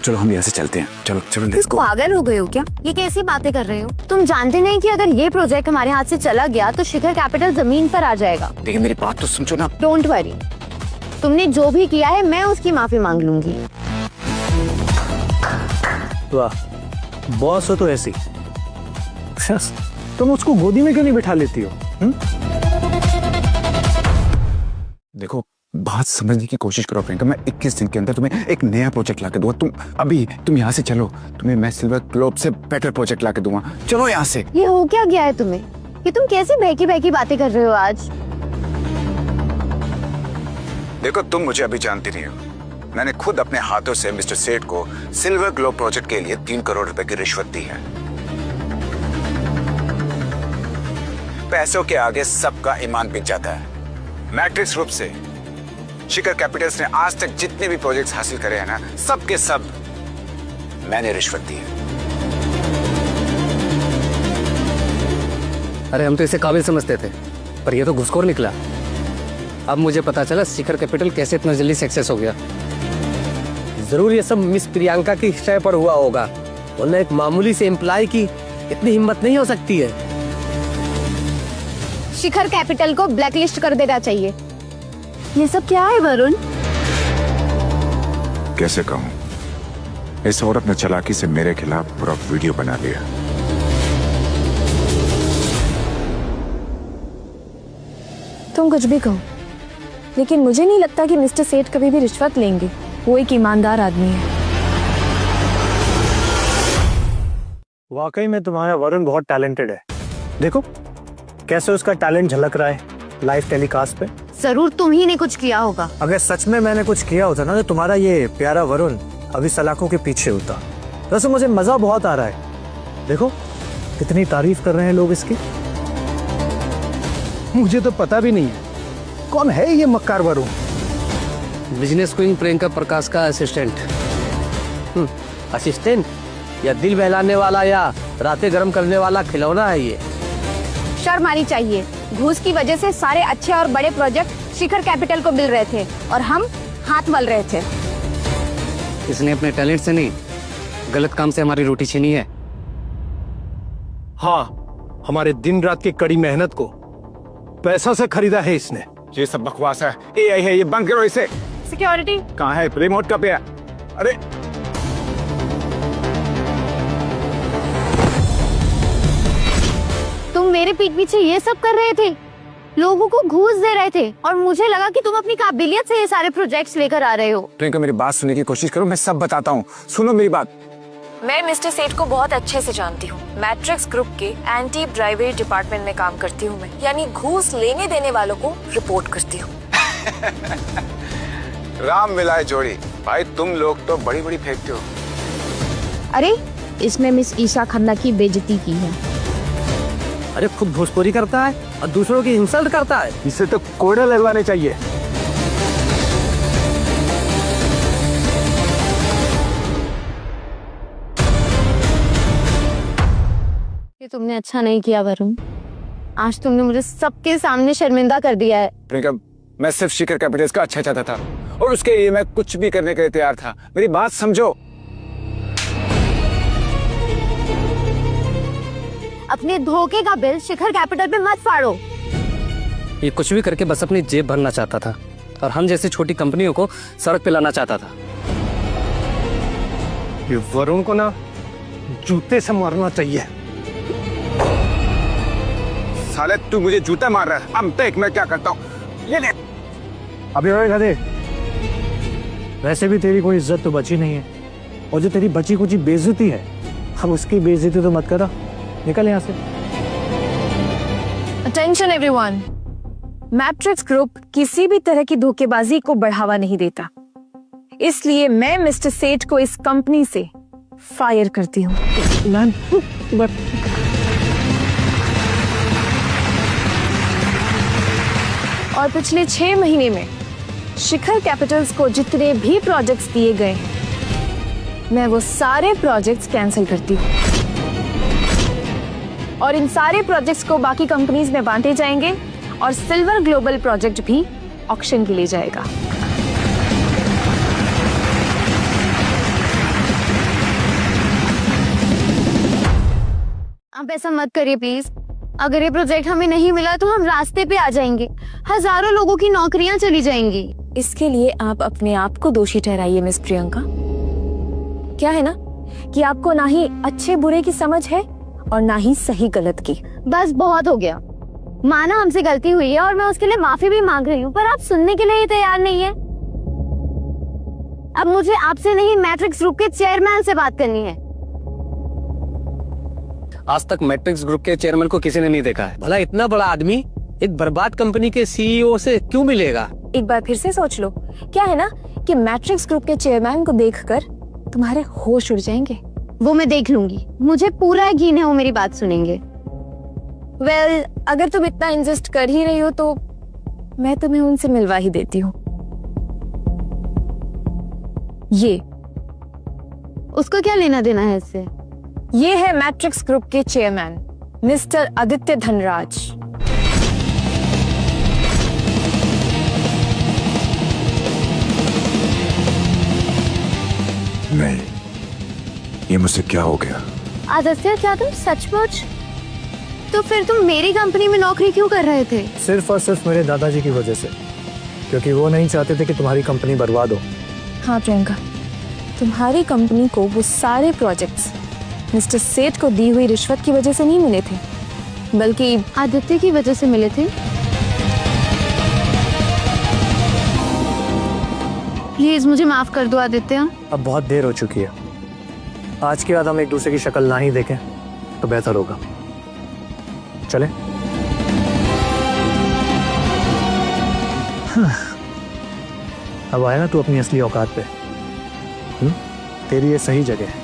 चलो हम यहाँ से चलते हैं। चलो चलो। इसको पागल हो गए हो क्या? ये कैसी बातें कर रहे हो? तुम जानते नहीं कि अगर ये प्रोजेक्ट हमारे हाथ से चला गया तो शिखर कैपिटल जमीन पर आ जाएगा। देखिए मेरी बात तो समझो ना। डोंट वरी, तुमने जो भी किया है मैं उसकी माफी मांग लूंगी। वाह, बॉस हो तो ऐसी। तुम उसको गोदी में क्यों नहीं बिठा लेती हो? देखो, बात समझने की कोशिश करो प्रियंका। मैं 21 दिन के अंदर तुम्हें एक नया प्रोजेक्ट ला के दूंगा। तुम यहाँ से चलो, तुम्हें मैं सिल्वर ग्लोब से बेटर प्रोजेक्ट ला के दूंगा। चलो यहाँ से। ये हो क्या गया है तुम्हें? ये तुम कैसी बहकी बहकी बातें कर रहे हो आज? देखो, तुम मुझे अभी जानती नहीं हो। मैंने खुद अपने हाथों से मिस्टर सेठ को सिल्वर ग्लोब प्रोजेक्ट के लिए 3 करोड़ रुपए की रिश्वत दी है। पैसों के आगे सबका ईमान बिक जाता है। मैट्रिक्स ग्रुप से शिखर कैपिटल्स ने आज तक जितने भी प्रोजेक्ट्स हासिल करे हैं ना, सब के सब मैंने रिश्वत दी है। अरे हम तो इसे काबिल समझते थे, पर ये तो घुसखोर निकला। अब मुझे पता चला शिखर कैपिटल कैसे इतना जल्दी सक्सेस हो गया। जरूर ये सब मिस प्रियंका की शय पर हुआ होगा, वरना एक मामूली से एम्प्लॉय की इतनी हिम्मत नहीं हो सकती है। शिखर कैपिटल को ब्लैकलिस्ट कर देना चाहिए। ये सब क्या है वरुण? कैसे कहूं, इस औरत ने चालाकी से मेरे खिलाफ पूरा वीडियो बना लिया। तुम कुछ भी कहो, लेकिन मुझे नहीं लगता कि मिस्टर सेठ कभी भी रिश्वत लेंगे। वो एक ईमानदार आदमी है। वाकई में तुम्हारा वरुण बहुत टैलेंटेड है। देखो कैसे उसका टैलेंट झलक रहा है लाइव टेलीकास्ट पे। जरूर तुम ही ने कुछ किया होगा। अगर सच में मैंने कुछ किया होता ना, तो तुम्हारा ये प्यारा वरुण अभी सलाखों के पीछे होता। वैसे मुझे मजा बहुत आ रहा है। देखो कितनी तारीफ कर रहे हैं लोग इसकी। मुझे तो पता भी नहीं है कौन है ये मक्कार वरुण। बिजनेस क्वीन प्रियंका प्रकाश का असिस्टेंट। असिस्टेंट या दिल बहलाने वाला या रातें गर्म करने वाला खिलौना है ये। शर्म आनी चाहिए। घूस की वजह से सारे अच्छे और बड़े प्रोजेक्ट शिखर कैपिटल को मिल रहे थे और हम हाथ मल रहे थे। इसने अपने टैलेंट से नहीं, गलत काम से हमारी रोटी छीनी है। हाँ, हमारे दिन रात की कड़ी मेहनत को पैसा से खरीदा है इसने। ये सब बकवास है। एआई है ये, बंद करो इसे। सिक्योरिटी कहाँ है? रिमोट का पे है। अरे तुम मेरे पीठ पीछे ये सब कर रहे थे, लोगों को घूस दे रहे थे, और मुझे लगा कि तुम अपनी काबिलियत से ये सारे प्रोजेक्ट्स लेकर आ रहे हो। प्रियंका, मेरी बात सुनने की कोशिश करो, मैं सब बताता हूँ। सुनो मेरी बात। मैं मिस्टर सेठ को बहुत अच्छे से जानती हूँ। मैट्रिक्स ग्रुप के एंटी ब्राइबरी डिपार्टमेंट में काम करती हूँ मैं, यानी घूस लेने देने वालों को रिपोर्ट करती हूँ। राम मिलाए जोड़ी। भाई तुम लोग तो बड़ी बड़ी फेंकते हो। अरे इसमें मिस ईशा खन्ना की बेइज्जती की है। अरे खुद घूसखोरी करता है और दूसरों की इंसल्ट करता है। इसे तो कोड़े लगवाने चाहिए। ये तुमने अच्छा नहीं किया वरुण। आज तुमने मुझे सबके सामने शर्मिंदा कर दिया है। प्रियंका, मैं सिर्फ शिखर कैपिटल्स का अच्छा चाहता था और उसके लिए मैं कुछ भी करने के लिए तैयार था। मेरी बात समझो। अपने धोखे का बिल शिखर कैपिटल पे मत फाड़ो। ये कुछ भी करके बस अपनी जेब भरना चाहता था और हम जैसी छोटी कंपनियों को सड़क पे लाना चाहता था। ये वरुण को ना जूते से मारना चाहिए। साले तू मुझे जूता मार रहा है। अब देख मैं क्या करता हूँ। ये ले। अभी और दे। वैसे भी तेरी कोई इज्जत तो बची नहीं है, और जो तेरी बची कुछ बेइज्जती है, अब उसकी बेइज्जती तो मत करा। निकल यहाँ से। अटेंशन एवरीवन, मैट्रिक्स ग्रुप किसी भी तरह की धोखेबाजी को बढ़ावा नहीं देता, इसलिए मैं मिस्टर सेठ को इस कंपनी से फायर करती हूँ। मैम, और पिछले 6 महीने में शिखर कैपिटल्स को जितने भी प्रोजेक्ट्स दिए गए हैं, मैं वो सारे प्रोजेक्ट्स कैंसिल करती हूँ और इन सारे प्रोजेक्ट्स को बाकी कंपनीज में बांटे जाएंगे और सिल्वर ग्लोबल प्रोजेक्ट भी ऑक्शन के लिए जाएगा। आप ऐसा मत करिए प्लीज। अगर ये प्रोजेक्ट हमें नहीं मिला तो हम रास्ते पे आ जाएंगे, हजारों लोगों की नौकरियां चली जाएंगी। इसके लिए आप अपने आप को दोषी ठहराइए मिस प्रियंका। क्या है ना कि आपको ना ही अच्छे बुरे की समझ है और ना ही सही गलत की। बस बहुत हो गया। माना हमसे गलती हुई है और मैं उसके लिए माफी भी मांग रही हूँ, पर आप सुनने के लिए ही तैयार नहीं है। अब मुझे आपसे नहीं, मैट्रिक्स ग्रुप के चेयरमैन से बात करनी है। आज तक मैट्रिक्स ग्रुप के चेयरमैन को किसी ने नहीं देखा है। भला इतना बड़ा आदमी एक बर्बाद कंपनी के सीईओ से क्यों मिलेगा? एक बार फिर से सोच लो। क्या है ना कि मैट्रिक्स ग्रुप के चेयरमैन को देखकर तुम्हारे होश उड़ जाएंगे। वो मैं देख लूंगी, मुझे पूरा यकीन है वो मेरी बात सुनेंगे। वेल, अगर तुम इतना इंसिस्ट कर ही रही हो तो मैं तुम्हें उनसे मिलवा ही देती हूँ। ये उसको क्या लेना देना है इससे? ये है मैट्रिक्स ग्रुप के चेयरमैन मिस्टर आदित्य धनराज। नहीं, ये मुझसे क्या हो गया? आदित्य, क्या तुम सचमुच? तो फिर तुम मेरी कंपनी में नौकरी क्यों कर रहे थे? सिर्फ और सिर्फ मेरे दादाजी की वजह से, क्योंकि वो नहीं चाहते थे कि तुम्हारी कंपनी बर्बाद हो। हाँ प्रियंका, तुम्हारी कंपनी को वो सारे प्रोजेक्ट्स मिस्टर सेठ को दी हुई रिश्वत की वजह से नहीं मिले थे, बल्कि आदित्य की वजह से मिले थे। प्लीज मुझे माफ कर दो आदित्य। अब बहुत देर हो चुकी है। आज के बाद हम एक दूसरे की शक्ल ना ही देखें तो बेहतर होगा। चले? अब आया ना तू अपनी असली औकात पे। तेरी ये सही जगह है,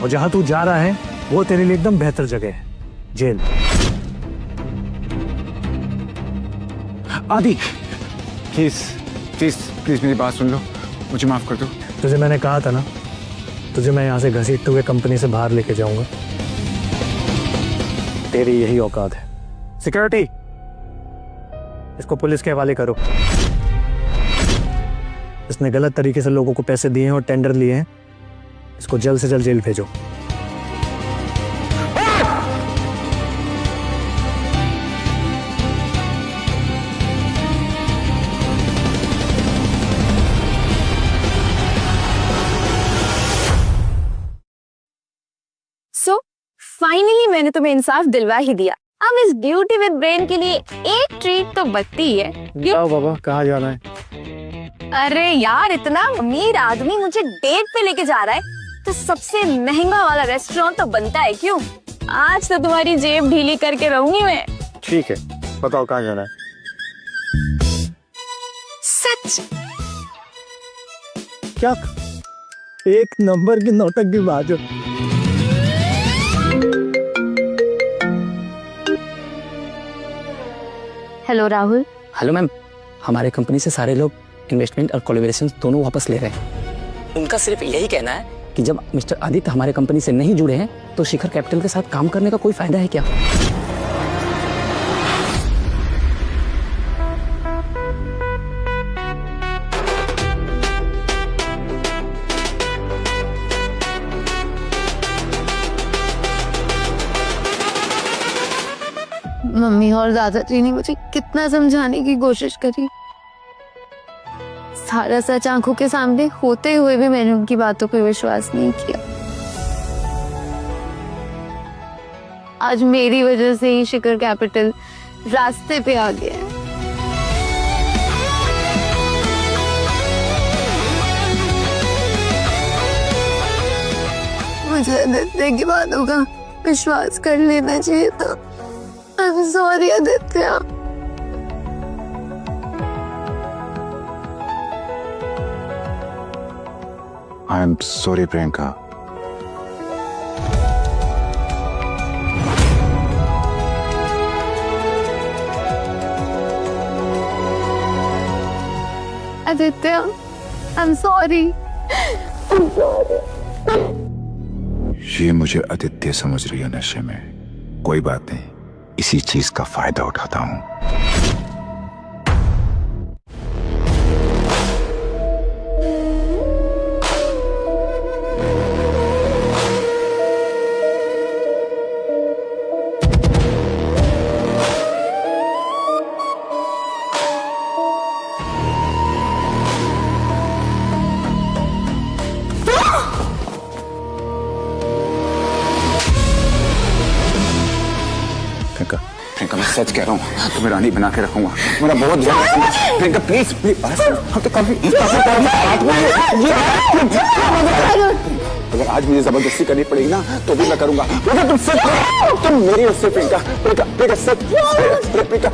और जहां तू जा रहा है वो तेरे लिए एकदम बेहतर जगह है, जेल। आदि, प्लीज प्लीज प्लीज मेरी बात सुन लो, मुझे माफ कर दो। तुझे मैंने कहा था ना, तुझे मैं यहाँ से घसीटते हुए कंपनी से बाहर लेके जाऊंगा। तेरी यही औकात है। सिक्योरिटी, इसको पुलिस के हवाले करो। इसने गलत तरीके से लोगों को पैसे दिए हैं और टेंडर लिए हैं। इसको जल्द से जल्द जेल भेजो। सो फाइनली मैंने तुम्हें इंसाफ दिलवा ही दिया। अब इस ब्यूटी विद ब्रेन के लिए एक ट्रीट तो बनती है। आओ बाबा, कहाँ जाना है? अरे यार, इतना अमीर आदमी मुझे डेट पे लेके जा रहा है तो सबसे महंगा वाला रेस्टोरेंट तो बनता है। क्यों? आज तो तुम्हारी जेब ढीली करके रहूंगी मैं। ठीक है, बताओ कहाँ जाना है? सच? क्या एक नंबर की नौटंकी की बात है। हेलो राहुल। हेलो मैम, हमारे कंपनी से सारे लोग इन्वेस्टमेंट और कोलैबोरेशन दोनों वापस ले रहे हैं। उनका सिर्फ यही कहना है कि जब मिस्टर आदित्य हमारे कंपनी से नहीं जुड़े हैं तो शिखर कैपिटल के साथ काम करने का कोई फायदा है क्या? मम्मी और दादाजी ने मुझे कितना समझाने की कोशिश करी। सारा सच आंखों के सामने होते हुए भी मैंने उनकी बातों पर विश्वास नहीं किया। आज मेरी वजह से ही शिखर कैपिटल रास्ते पे आ गया है। मुझे आदित्य की बातों का विश्वास कर लेना चाहिए था। I'm sorry Aditya. I am sorry Priyanka. Aditya, I'm sorry। ये मुझे आदित्य समझ रही है नशे में। कोई बात नहीं, इसी चीज का फायदा उठाता हूं। सच कह रहा हूँ, तुम्हें रानी बना के रखूंगा। मेरा बहुत ध्यान रखना। प्रियंका प्लीज प्लीज, हम तो काफी अगर आज मुझे जबरदस्ती करनी पड़ेगी ना तो भी मैं करूंगा, मगर तुम सच करो, तुम मेरी हो सिर्फ प्रियंका। प्रियंका प्रियंका सच, प्रियंका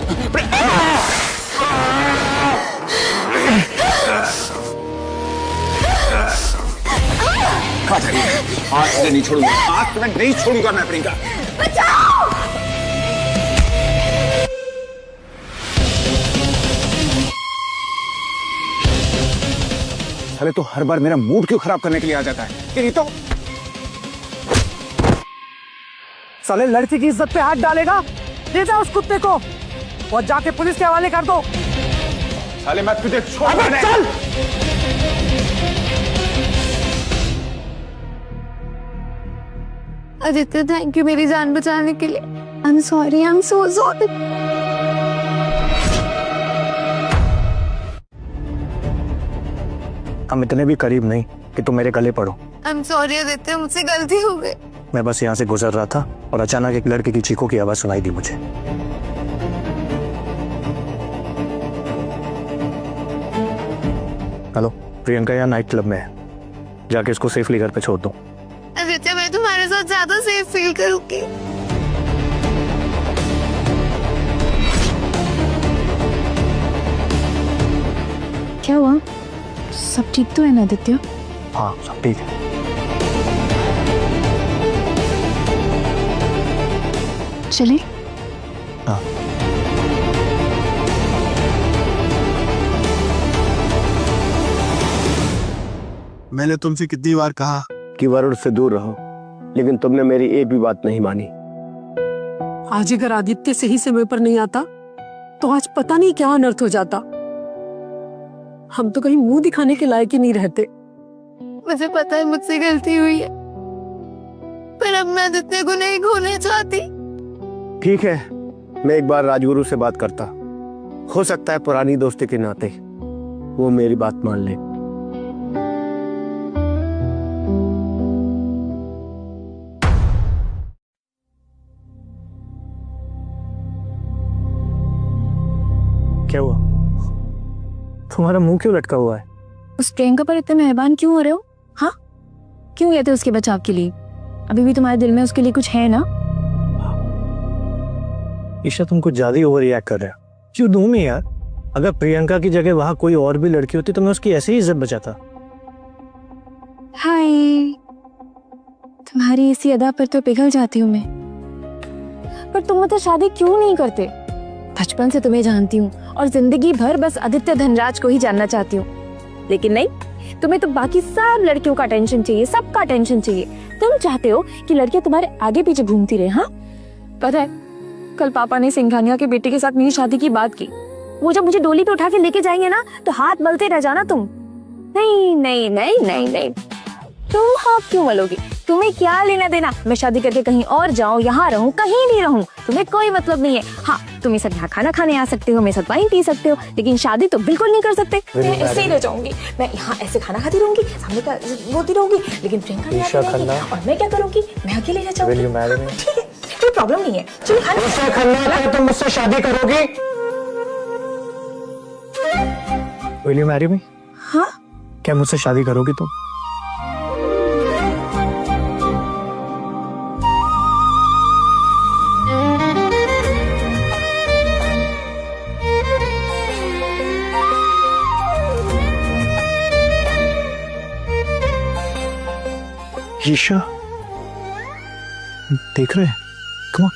आज तुम्हें नहीं छोड़ूंगा, आज तुम्हें नहीं छोड़ूंगा मैं प्रियंका। साले तो हर बार मेरा मूड क्यों खराब करने के लिए आ जाता है? कि नहीं तो साले लड़की की इज्जत पे हाथ डालेगा, ले जा उस कुत्ते को और जाके पुलिस के हवाले कर दो। साले मैं तुझे छोड़ चल। आदित्य थैंक यू मेरी जान बचाने के लिए। I am sorry, I am so sorry. हम इतने भी करीब नहीं कि तुम मेरे गले पड़ो। आई एम सॉरी आदित्य, मुझसे गलती हो गई। मैं बस यहाँ से गुजर रहा था और अचानक एक लड़के की चीखों की आवाज सुनाई दी मुझे। हेलो, प्रियंका यहाँ नाइट क्लब में है, जाके इसको सेफली घर पे छोड़ दो। आदित्य मैं तुम्हारे साथ ज्यादा सेफ फील करूंगी। क्या हुआ? सब ठीक तो है ना आदित्य? हाँ सब ठीक है। चले? हाँ। मैंने तुमसे कितनी बार कहा कि वरुण से दूर रहो, लेकिन तुमने मेरी एक भी बात नहीं मानी। आज अगर आदित्य सही समय पर नहीं आता तो आज पता नहीं क्या अनर्थ हो जाता। हम तो कहीं मुंह दिखाने के लायक ही नहीं रहते। मुझे पता है मुझसे गलती हुई है, पर अब मैं आदित्य को नहीं खोना चाहती। ठीक है, मैं एक बार राजगुरु से बात करता, हो सकता है पुरानी दोस्ती के नाते वो मेरी बात मान ले। क्या हुआ? तुम्हारा मुंह क्यों लटका हुआ है? उस प्रियंका पर इतने मेहरबान क्यों हो रहे हो? हाँ, क्यों गए थे उसके बचाव के लिए? अभी भी तुम्हारे दिल में उसके लिए कुछ है ना? ईशा तुम कुछ ज्यादा ओवर रिएक्ट कर रहे हो। क्यों दूं मैं यार? अगर प्रियंका की जगह वहां कोई और भी लड़की होती तो मैं उसकी ऐसे ही इज्जत बचाता। हाय, तुम्हारी इसी अदा पर तो पिघल जाती हूँ मैं। पर तुम तो शादी क्यों नहीं करते? बचपन से तुम्हें जानती हूँ और जिंदगी भर बस आदित्य धनराज को ही जानना चाहती हूँ, लेकिन नहीं, तुम्हें तो बाकी सब लड़कियों का अटेंशन चाहिए, सबका अटेंशन चाहिए। तुम चाहते हो कि लड़कियां तुम्हारे आगे पीछे घूमती रहे। हाँ, पता है कल पापा ने सिंघानिया के बेटे के साथ मेरी शादी की बात की। वो जब मुझे डोली पे उठा के लेके जाएंगे ना तो हाथ मलते रह जाना तुम। नहीं नहीं नहीं नहीं नहीं, तुम हाथ क्यों मलोगी? तुम्हें क्या लेना देना? मैं शादी करके कहीं और जाऊं, यहाँ रहूं, कहीं नहीं रहूं, तुम्हें कोई मतलब नहीं है। हाँ, तुम सब यहाँ खाना खाने आ सकते हो, मेरे साथ वाइन पी सकते हो, लेकिन शादी तो बिल्कुल नहीं कर सकते। मैं ऐसे ही रह जाऊंगी, मैं यहाँ ऐसे खाना खाती रहूंगी, सामने का बोलती रहूंगी, लेकिन प्रियंका नहीं आती रहेगी। और मैं क्या करूंगी? मैं अकेले रह जाऊंगी। ठीक है, कोई प्रॉब्लम नहीं है। चलो खाना। तुम मुझसे शादी करोगी? Will you marry me? हाँ, क्या मुझसे शादी करोगी तुम? ईशा देख रहे हैं? Come on.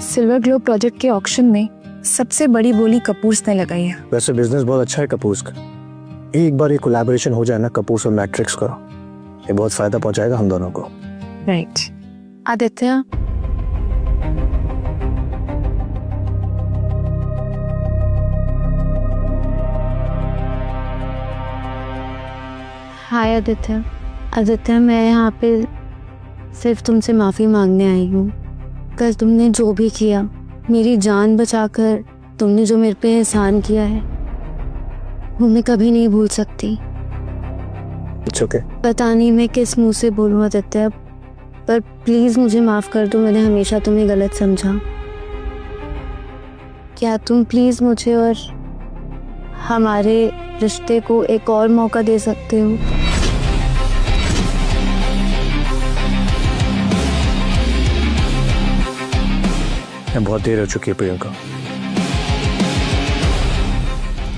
Silver Globe project के ऑक्शन में सबसे बड़ी बोली कपूर्स ने लगाई है। वैसे बिजनेस बहुत अच्छा है कपूर्स का। एक बार ये कोलैबोरेशन हो जाए ना कपूर्स और मैट्रिक्स का, ये बहुत फायदा पहुंचाएगा हम दोनों को। राइट। आदित्य, हाय आदित्य। आदित्य मैं यहाँ पे सिर्फ तुमसे माफी मांगने आई हूँ। कल तुमने जो भी किया, मेरी जान बचाकर तुमने जो मेरे पे एहसान किया है, वो मैं कभी नहीं भूल सकती। It's okay. पता नहीं मैं किस मुंह से बोलूँ आदित्य, पर प्लीज मुझे माफ कर दो, मैंने हमेशा तुम्हें गलत समझा। क्या तुम प्लीज मुझे और हमारे रिश्ते को एक और मौका दे सकते हो? बहुत देर हो चुकी है प्रियंका,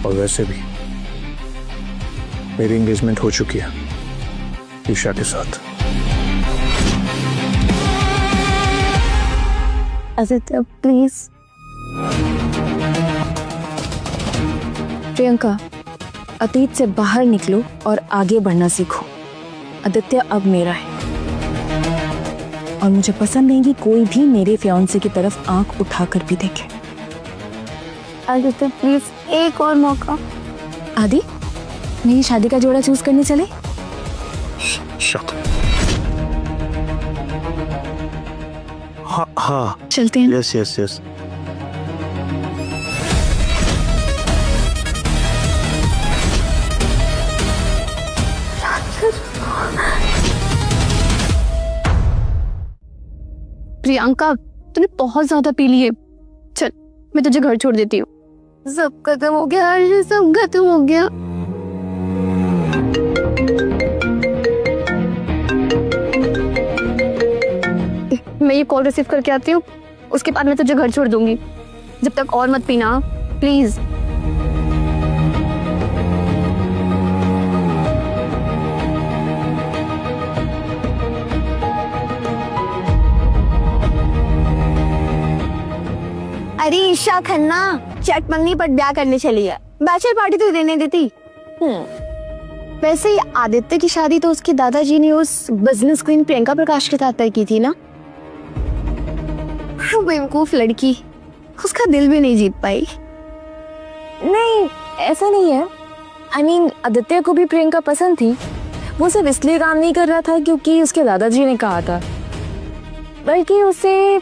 और वैसे भी मेरी एंगेजमेंट हो चुकी है ईशा के साथ। आदित्य प्लीज। प्रियंका, अतीत से बाहर निकलो और आगे बढ़ना सीखो। आदित्य अब मेरा है और मुझे पसंद नहीं कि कोई भी मेरे फियांसे की तरफ आंख उठाकर भी देखे। आदित्य प्लीज एक और मौका। आदि, मेरी शादी का जोड़ा चूज करने चले? हाँ चलते हैं। Yes yes yes. प्रियंका, तूने बहुत ज्यादा पी ली है। चल, मैं तुझे घर छोड़ देती हूँ। सब खत्म हो गया हर्ष, सब खत्म हो गया। मैं ये कॉल रिसीव करके आती हूँ, उसके बाद मैं तुझे घर छोड़ दूंगी। जब तक और मत पीना प्लीज। अरे ईशा खन्ना चटमंगनी पर ब्याह करने चली है, बैचलर पार्टी तो देने देती। वैसे ही आदित्य की शादी तो उसके दादाजी ने उस बिजनेस क्वीन प्रियंका प्रकाश के साथ तय की थी ना। बेवकूफ लड़की, उसका दिल भी नहीं जीत पाई। नहीं, ऐसा नहीं है। I mean, आदित्य को भी प्रियंका पसंद थी। वो सिर्फ इसलिए काम नहीं कर रहा था क्योंकि उसके दादाजी ने कहा था, बल्कि उसे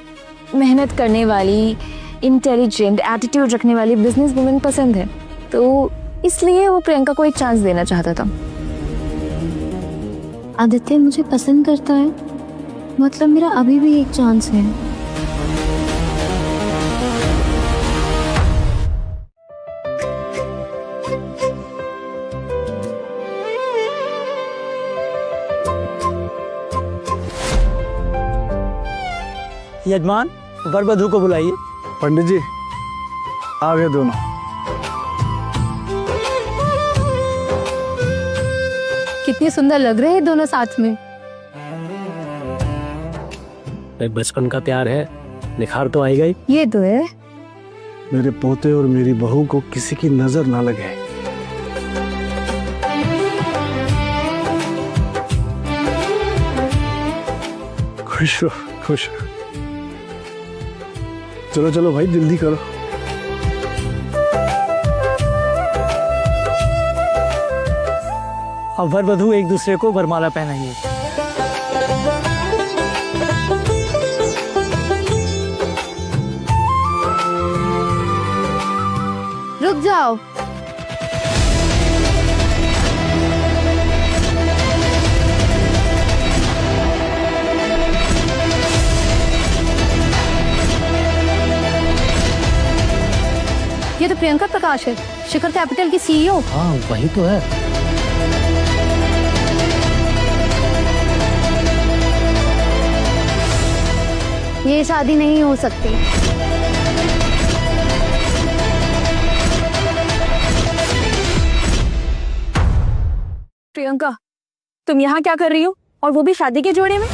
मेहनत करने वाली, इंटेलिजेंट एटीट्यूड रखने वाली बिजनेस वुमेन पसंद है, तो इसलिए वो प्रियंका को एक चांस देना चाहता था। आदित्य मुझे पसंद करता है, मतलब मेरा अभी भी एक चांस है। यजमान, वर वधू को बुलाइए। पंडित जी आ गए दोनों। कितने सुंदर लग रहे हैं दोनों साथ में। बचपन का प्यार है, निखार तो आएगा ही। ये तो है। मेरे पोते और मेरी बहू को किसी की नजर ना लगे। खुश रहो, खुश रहो। चलो चलो भाई, जल्दी करो। अब वर वधू एक दूसरे को वरमाला पहनाइए। रुक जाओ। ये तो प्रियंका प्रकाश है, शिखर कैपिटल की सीईओ। हाँ वही तो है। ये शादी नहीं हो सकती। प्रियंका, तुम यहाँ क्या कर रही हो, और वो भी शादी के जोड़े में?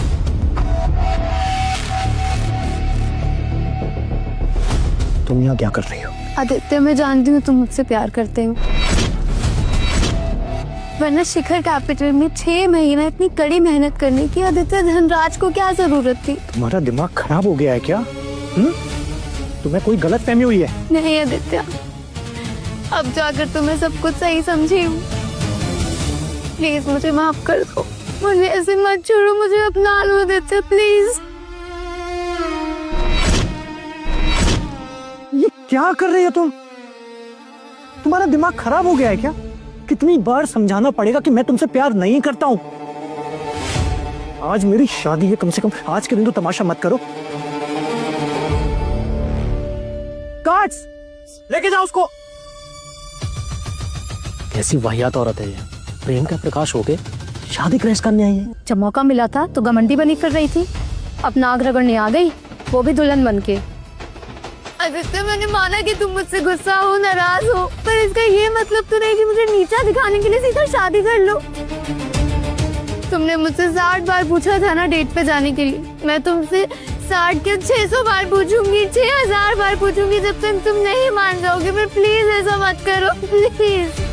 तुम यहाँ क्या कर रही हो? आदित्य, मैं जानती हूँ तुम मुझसे प्यार करते हो, वरना शिखर कैपिटल में 6 महीने इतनी कड़ी मेहनत करने की आदित्य धनराज को क्या जरूरत थी? तुम्हारा दिमाग खराब हो गया है क्या? तुम्हें कोई गलत फहमी हुई है? नहीं आदित्य, अब जाकर तुम्हें सब कुछ सही समझी हूँ। प्लीज मुझे माफ कर दो। मुझे ऐसे मत छोड़ो, मुझे अपना लो देते प्लीज। ये क्या कर रही हो तुम? तुम्हारा दिमाग खराब हो गया है क्या? कितनी बार समझाना पड़ेगा कि मैं तुमसे प्यार नहीं करता हूं? आज मेरी शादी है, कम से कम आज के दिन तो तमाशा मत करो। कार्ड्स लेके जाओ उसको। कैसी वाहियात औरत है ये। प्रियंका प्रकाश हो के शादी क्रैश करने आई है। जब मौका मिला था तो घमंडी बनी फिर रही थी, अपना आग रगड़ने आ गई, वो भी दुल्हन बन के। आदित्य, मैंने माना कि तुम मुझसे गुस्सा हो, नाराज हो, पर इसका ये मतलब तो नहीं कि मुझे नीचा दिखाने के लिए सीधा शादी कर लो। तुमने मुझसे 60 बार पूछा था ना डेट पे जाने के लिए, मैं तुमसे 60 के 600 बार पूछूंगी, 6000 बार पूछूंगी, जब तक तुम नहीं मान जाओगे। पर प्लीज ऐसा मत करो, प्लीज।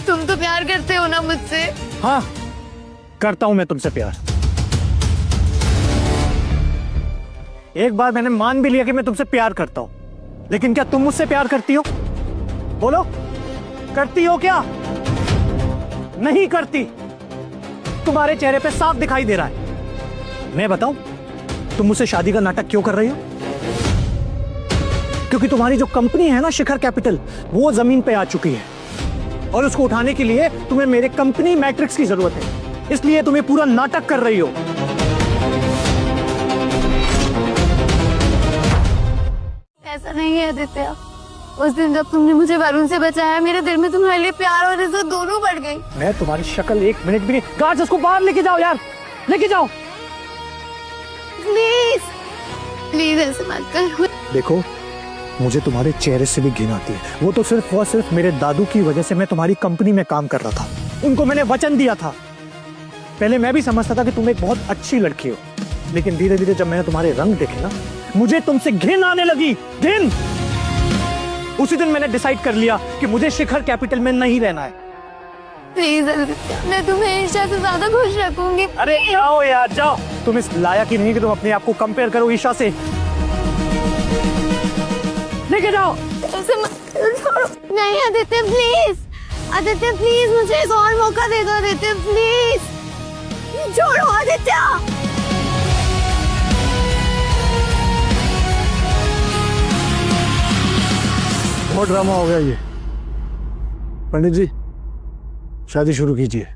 तुम तो प्यार करते हो ना मुझसे? हाँ, करता हूं मैं तुमसे प्यार। एक बार मैंने मान भी लिया कि मैं तुमसे प्यार करता हूं, लेकिन क्या तुम मुझसे प्यार करती हो? बोलो, करती हो क्या? नहीं करती। तुम्हारे चेहरे पे साफ दिखाई दे रहा है। मैं बताऊं, तुम मुझसे शादी का नाटक क्यों कर रही हो? क्योंकि तुम्हारी जो कंपनी है ना, शिखर कैपिटल, वो जमीन पे आ चुकी है और उसको उठाने के लिए तुम्हें मेरे कंपनी मैट्रिक्स की जरूरत है। इसलिए तुम्हें पूरा नाटक कर रही हो। ऐसा नहीं है आदित्य, उस दिन जब तुमने मुझे वरुण से बचाया, मेरे दिल में तुम्हारे लिए प्यार और इज्जत दोनों बढ़ गई। मैं तुम्हारी शक्ल एक मिनट भी नहीं। गार्ड्स, उसको बाहर लेके जाओ यार, लेके जाओ प्लीज, प्लीज ऐसे मत करो। देखो, मुझे तुम्हारे चेहरे से भी घिन आती है। वो तो सिर्फ और सिर्फ मेरे दादू की वजह से मैं तुम्हारी कंपनी में काम कर रहा था। उनको मैंने वचन दिया था। पहले मैं भी समझता था कि तुम एक बहुत अच्छी लड़की हो, लेकिन धीरे धीरे जब मैंने तुम्हारे रंग देखे ना, मुझे तुमसे घिन आने लगी। घिन। उसी दिन मैंने डिसाइड कर लिया कि मुझे शिखर कैपिटल में नहीं रहना है। प्लीज, मैं तुम्हें ईशा से ज्यादा खुश रखूंगी। अरे जाओ यार, जाओ। तुम इस लायक ही नहीं कि तुम अपने आप को कंपेयर करो ईशा से। लेके जाओ। नहीं आदित्य, प्लीज। आदित्य प्लीज, मुझे एक और मौका दे दो आदित्य, प्लीज। छोड़ो आदित्य। बहुत ड्रामा हो गया ये। पंडित जी, शादी शुरू कीजिए।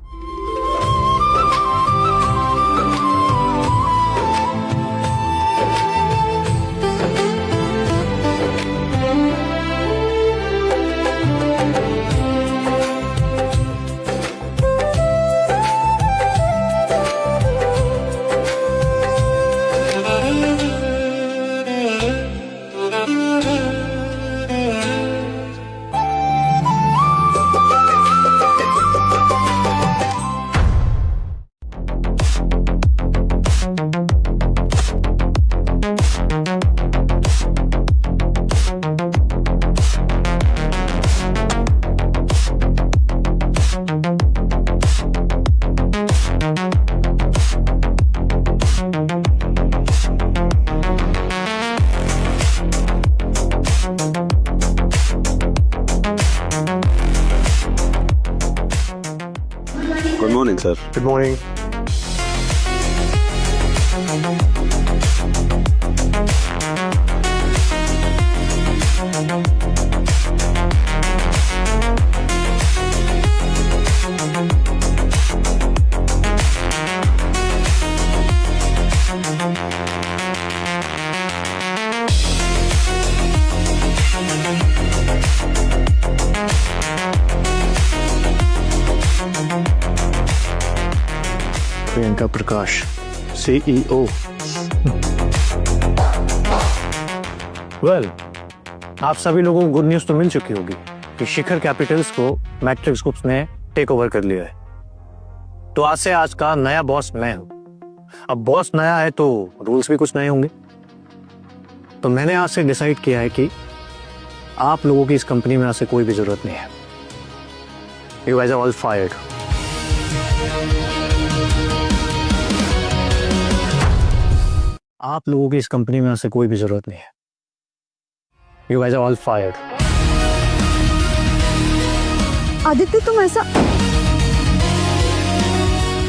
Good morning sir. Good morning. Priyanka Prakash, CEO। Well, आप सभी लोगों को गुड न्यूज तो मिल चुकी होगी कि शिखर कैपिटल्स को मैट्रिक्स ग्रुप्स ने टेक ओवर कर लिया है। तो आज से आज का नया बॉस मैं हूं। अब बॉस नया है तो रूल्स भी कुछ नए होंगे। तो मैंने आज से डिसाइड किया है कि आप लोगों की इस कंपनी में आज से कोई भी जरूरत नहीं है। You guys are all fired. आप लोगों की इस कंपनी में आज से कोई भी जरूरत नहीं है। You guys are all fired. Aditya, तुम ऐसा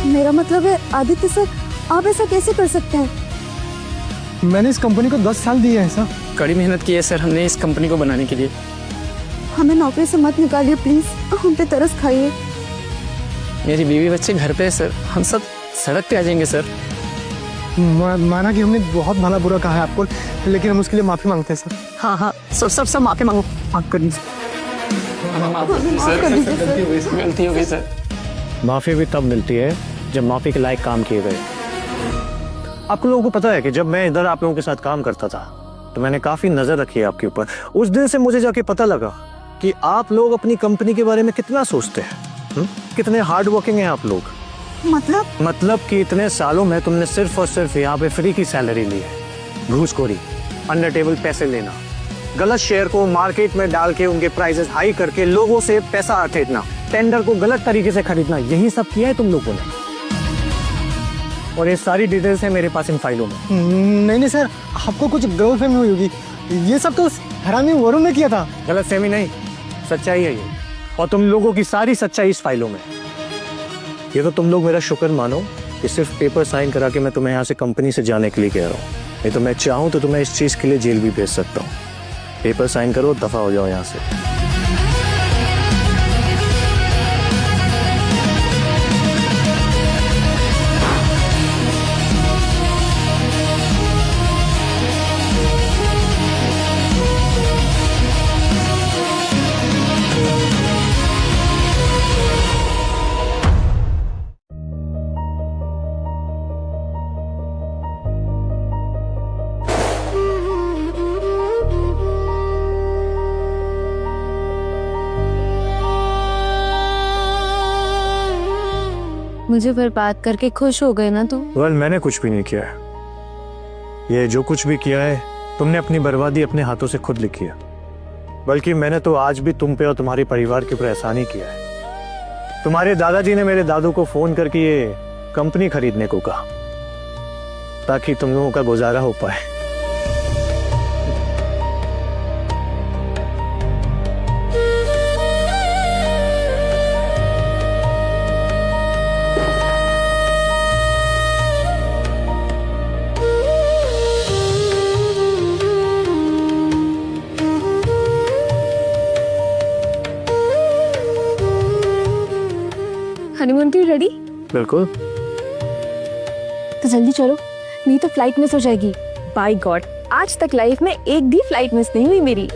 मेरा मतलब है आदित्य सर, आप ऐसा कैसे कर सकते हैं? मैंने इस कंपनी को 10 साल दिए हैं सर। कड़ी मेहनत की है सर हमने इस कंपनी को बनाने के लिए। हमें नौकरी से मत निकालिए प्लीज, हम पे तरस खाइए। मेरी बीवी बच्चे घर पे है सर, हम सब सड़क पे आ जाएंगे सर। माना कि हमने बहुत भला बुरा कहा है आपको, लेकिन हम उसके लिए माफी मांगते हैं सर। हाँ हाँ, सब माफी मांगो। माफ कर दीजिए सर, गलती हो गई सर। माफी भी तब मिलती है जब माफी के लायक काम किए गए। आप लोगों को पता है कि जब मैं इधर आप लोगों के साथ काम करता था तो मैंने काफी नजर रखी है आपके ऊपर। उस दिन से मुझे जाके पता लगा कि आप लोग अपनी कंपनी के बारे में कितना सोचते हैं, कितने हार्ड वर्किंग हैं आप लोग। मतलब कि इतने सालों में तुमने सिर्फ और सिर्फ यहाँ पे फ्री की सैलरी ली है, घूसखोरी, अंडर टेबल पैसे लेना, गलत शेयर को मार्केट में डाल के उनके प्राइसेस हाई करके लोगों से पैसा अठेतना, टेंडर को गलत तरीके से खरीदना, यही सब किया है तुम लोगों ने। और ये सारी डिटेल्स है मेरे पास इन फाइलों में। नहीं सर, आपको कुछ गलतफहमी हुई होगी, ये सब तो उस हरामी वरुण ने किया था। गलतफहमी नहीं, सच्चाई है ये, और तुम लोगों की सारी सच्चाई इस फाइलों में। ये तो तुम लोग मेरा शुक्र मानो कि सिर्फ पेपर साइन करा के मैं तुम्हें यहाँ से कंपनी से जाने के लिए कह रहा हूँ। नहीं तो मैं चाहूँ तो तुम्हें इस चीज के लिए जेल भी भेज सकता हूँ। पेपर साइन करो, दफा हो जाओ यहाँ से। मुझे बर्बाद करके खुश हो गए ना तुम? वेल, मैंने कुछ भी नहीं किया है। ये जो कुछ भी किया है तुमने अपनी बर्बादी अपने हाथों से खुद लिखी है। बल्कि मैंने तो आज भी तुम पे और तुम्हारे परिवार के ऊपर एहसान ही किया है। तुम्हारे दादाजी ने मेरे दादू को फोन करके ये कंपनी खरीदने को कहा ताकि तुम लोगों का गुजारा हो पाए। हनीमून के लिए रेडी? बिल्कुल। तो जल्दी चलो, नहीं तो फ्लाइट मिस हो जाएगी। बाय गॉड, आज तक लाइफ में एक भी फ्लाइट मिस नहीं हुई मेरी।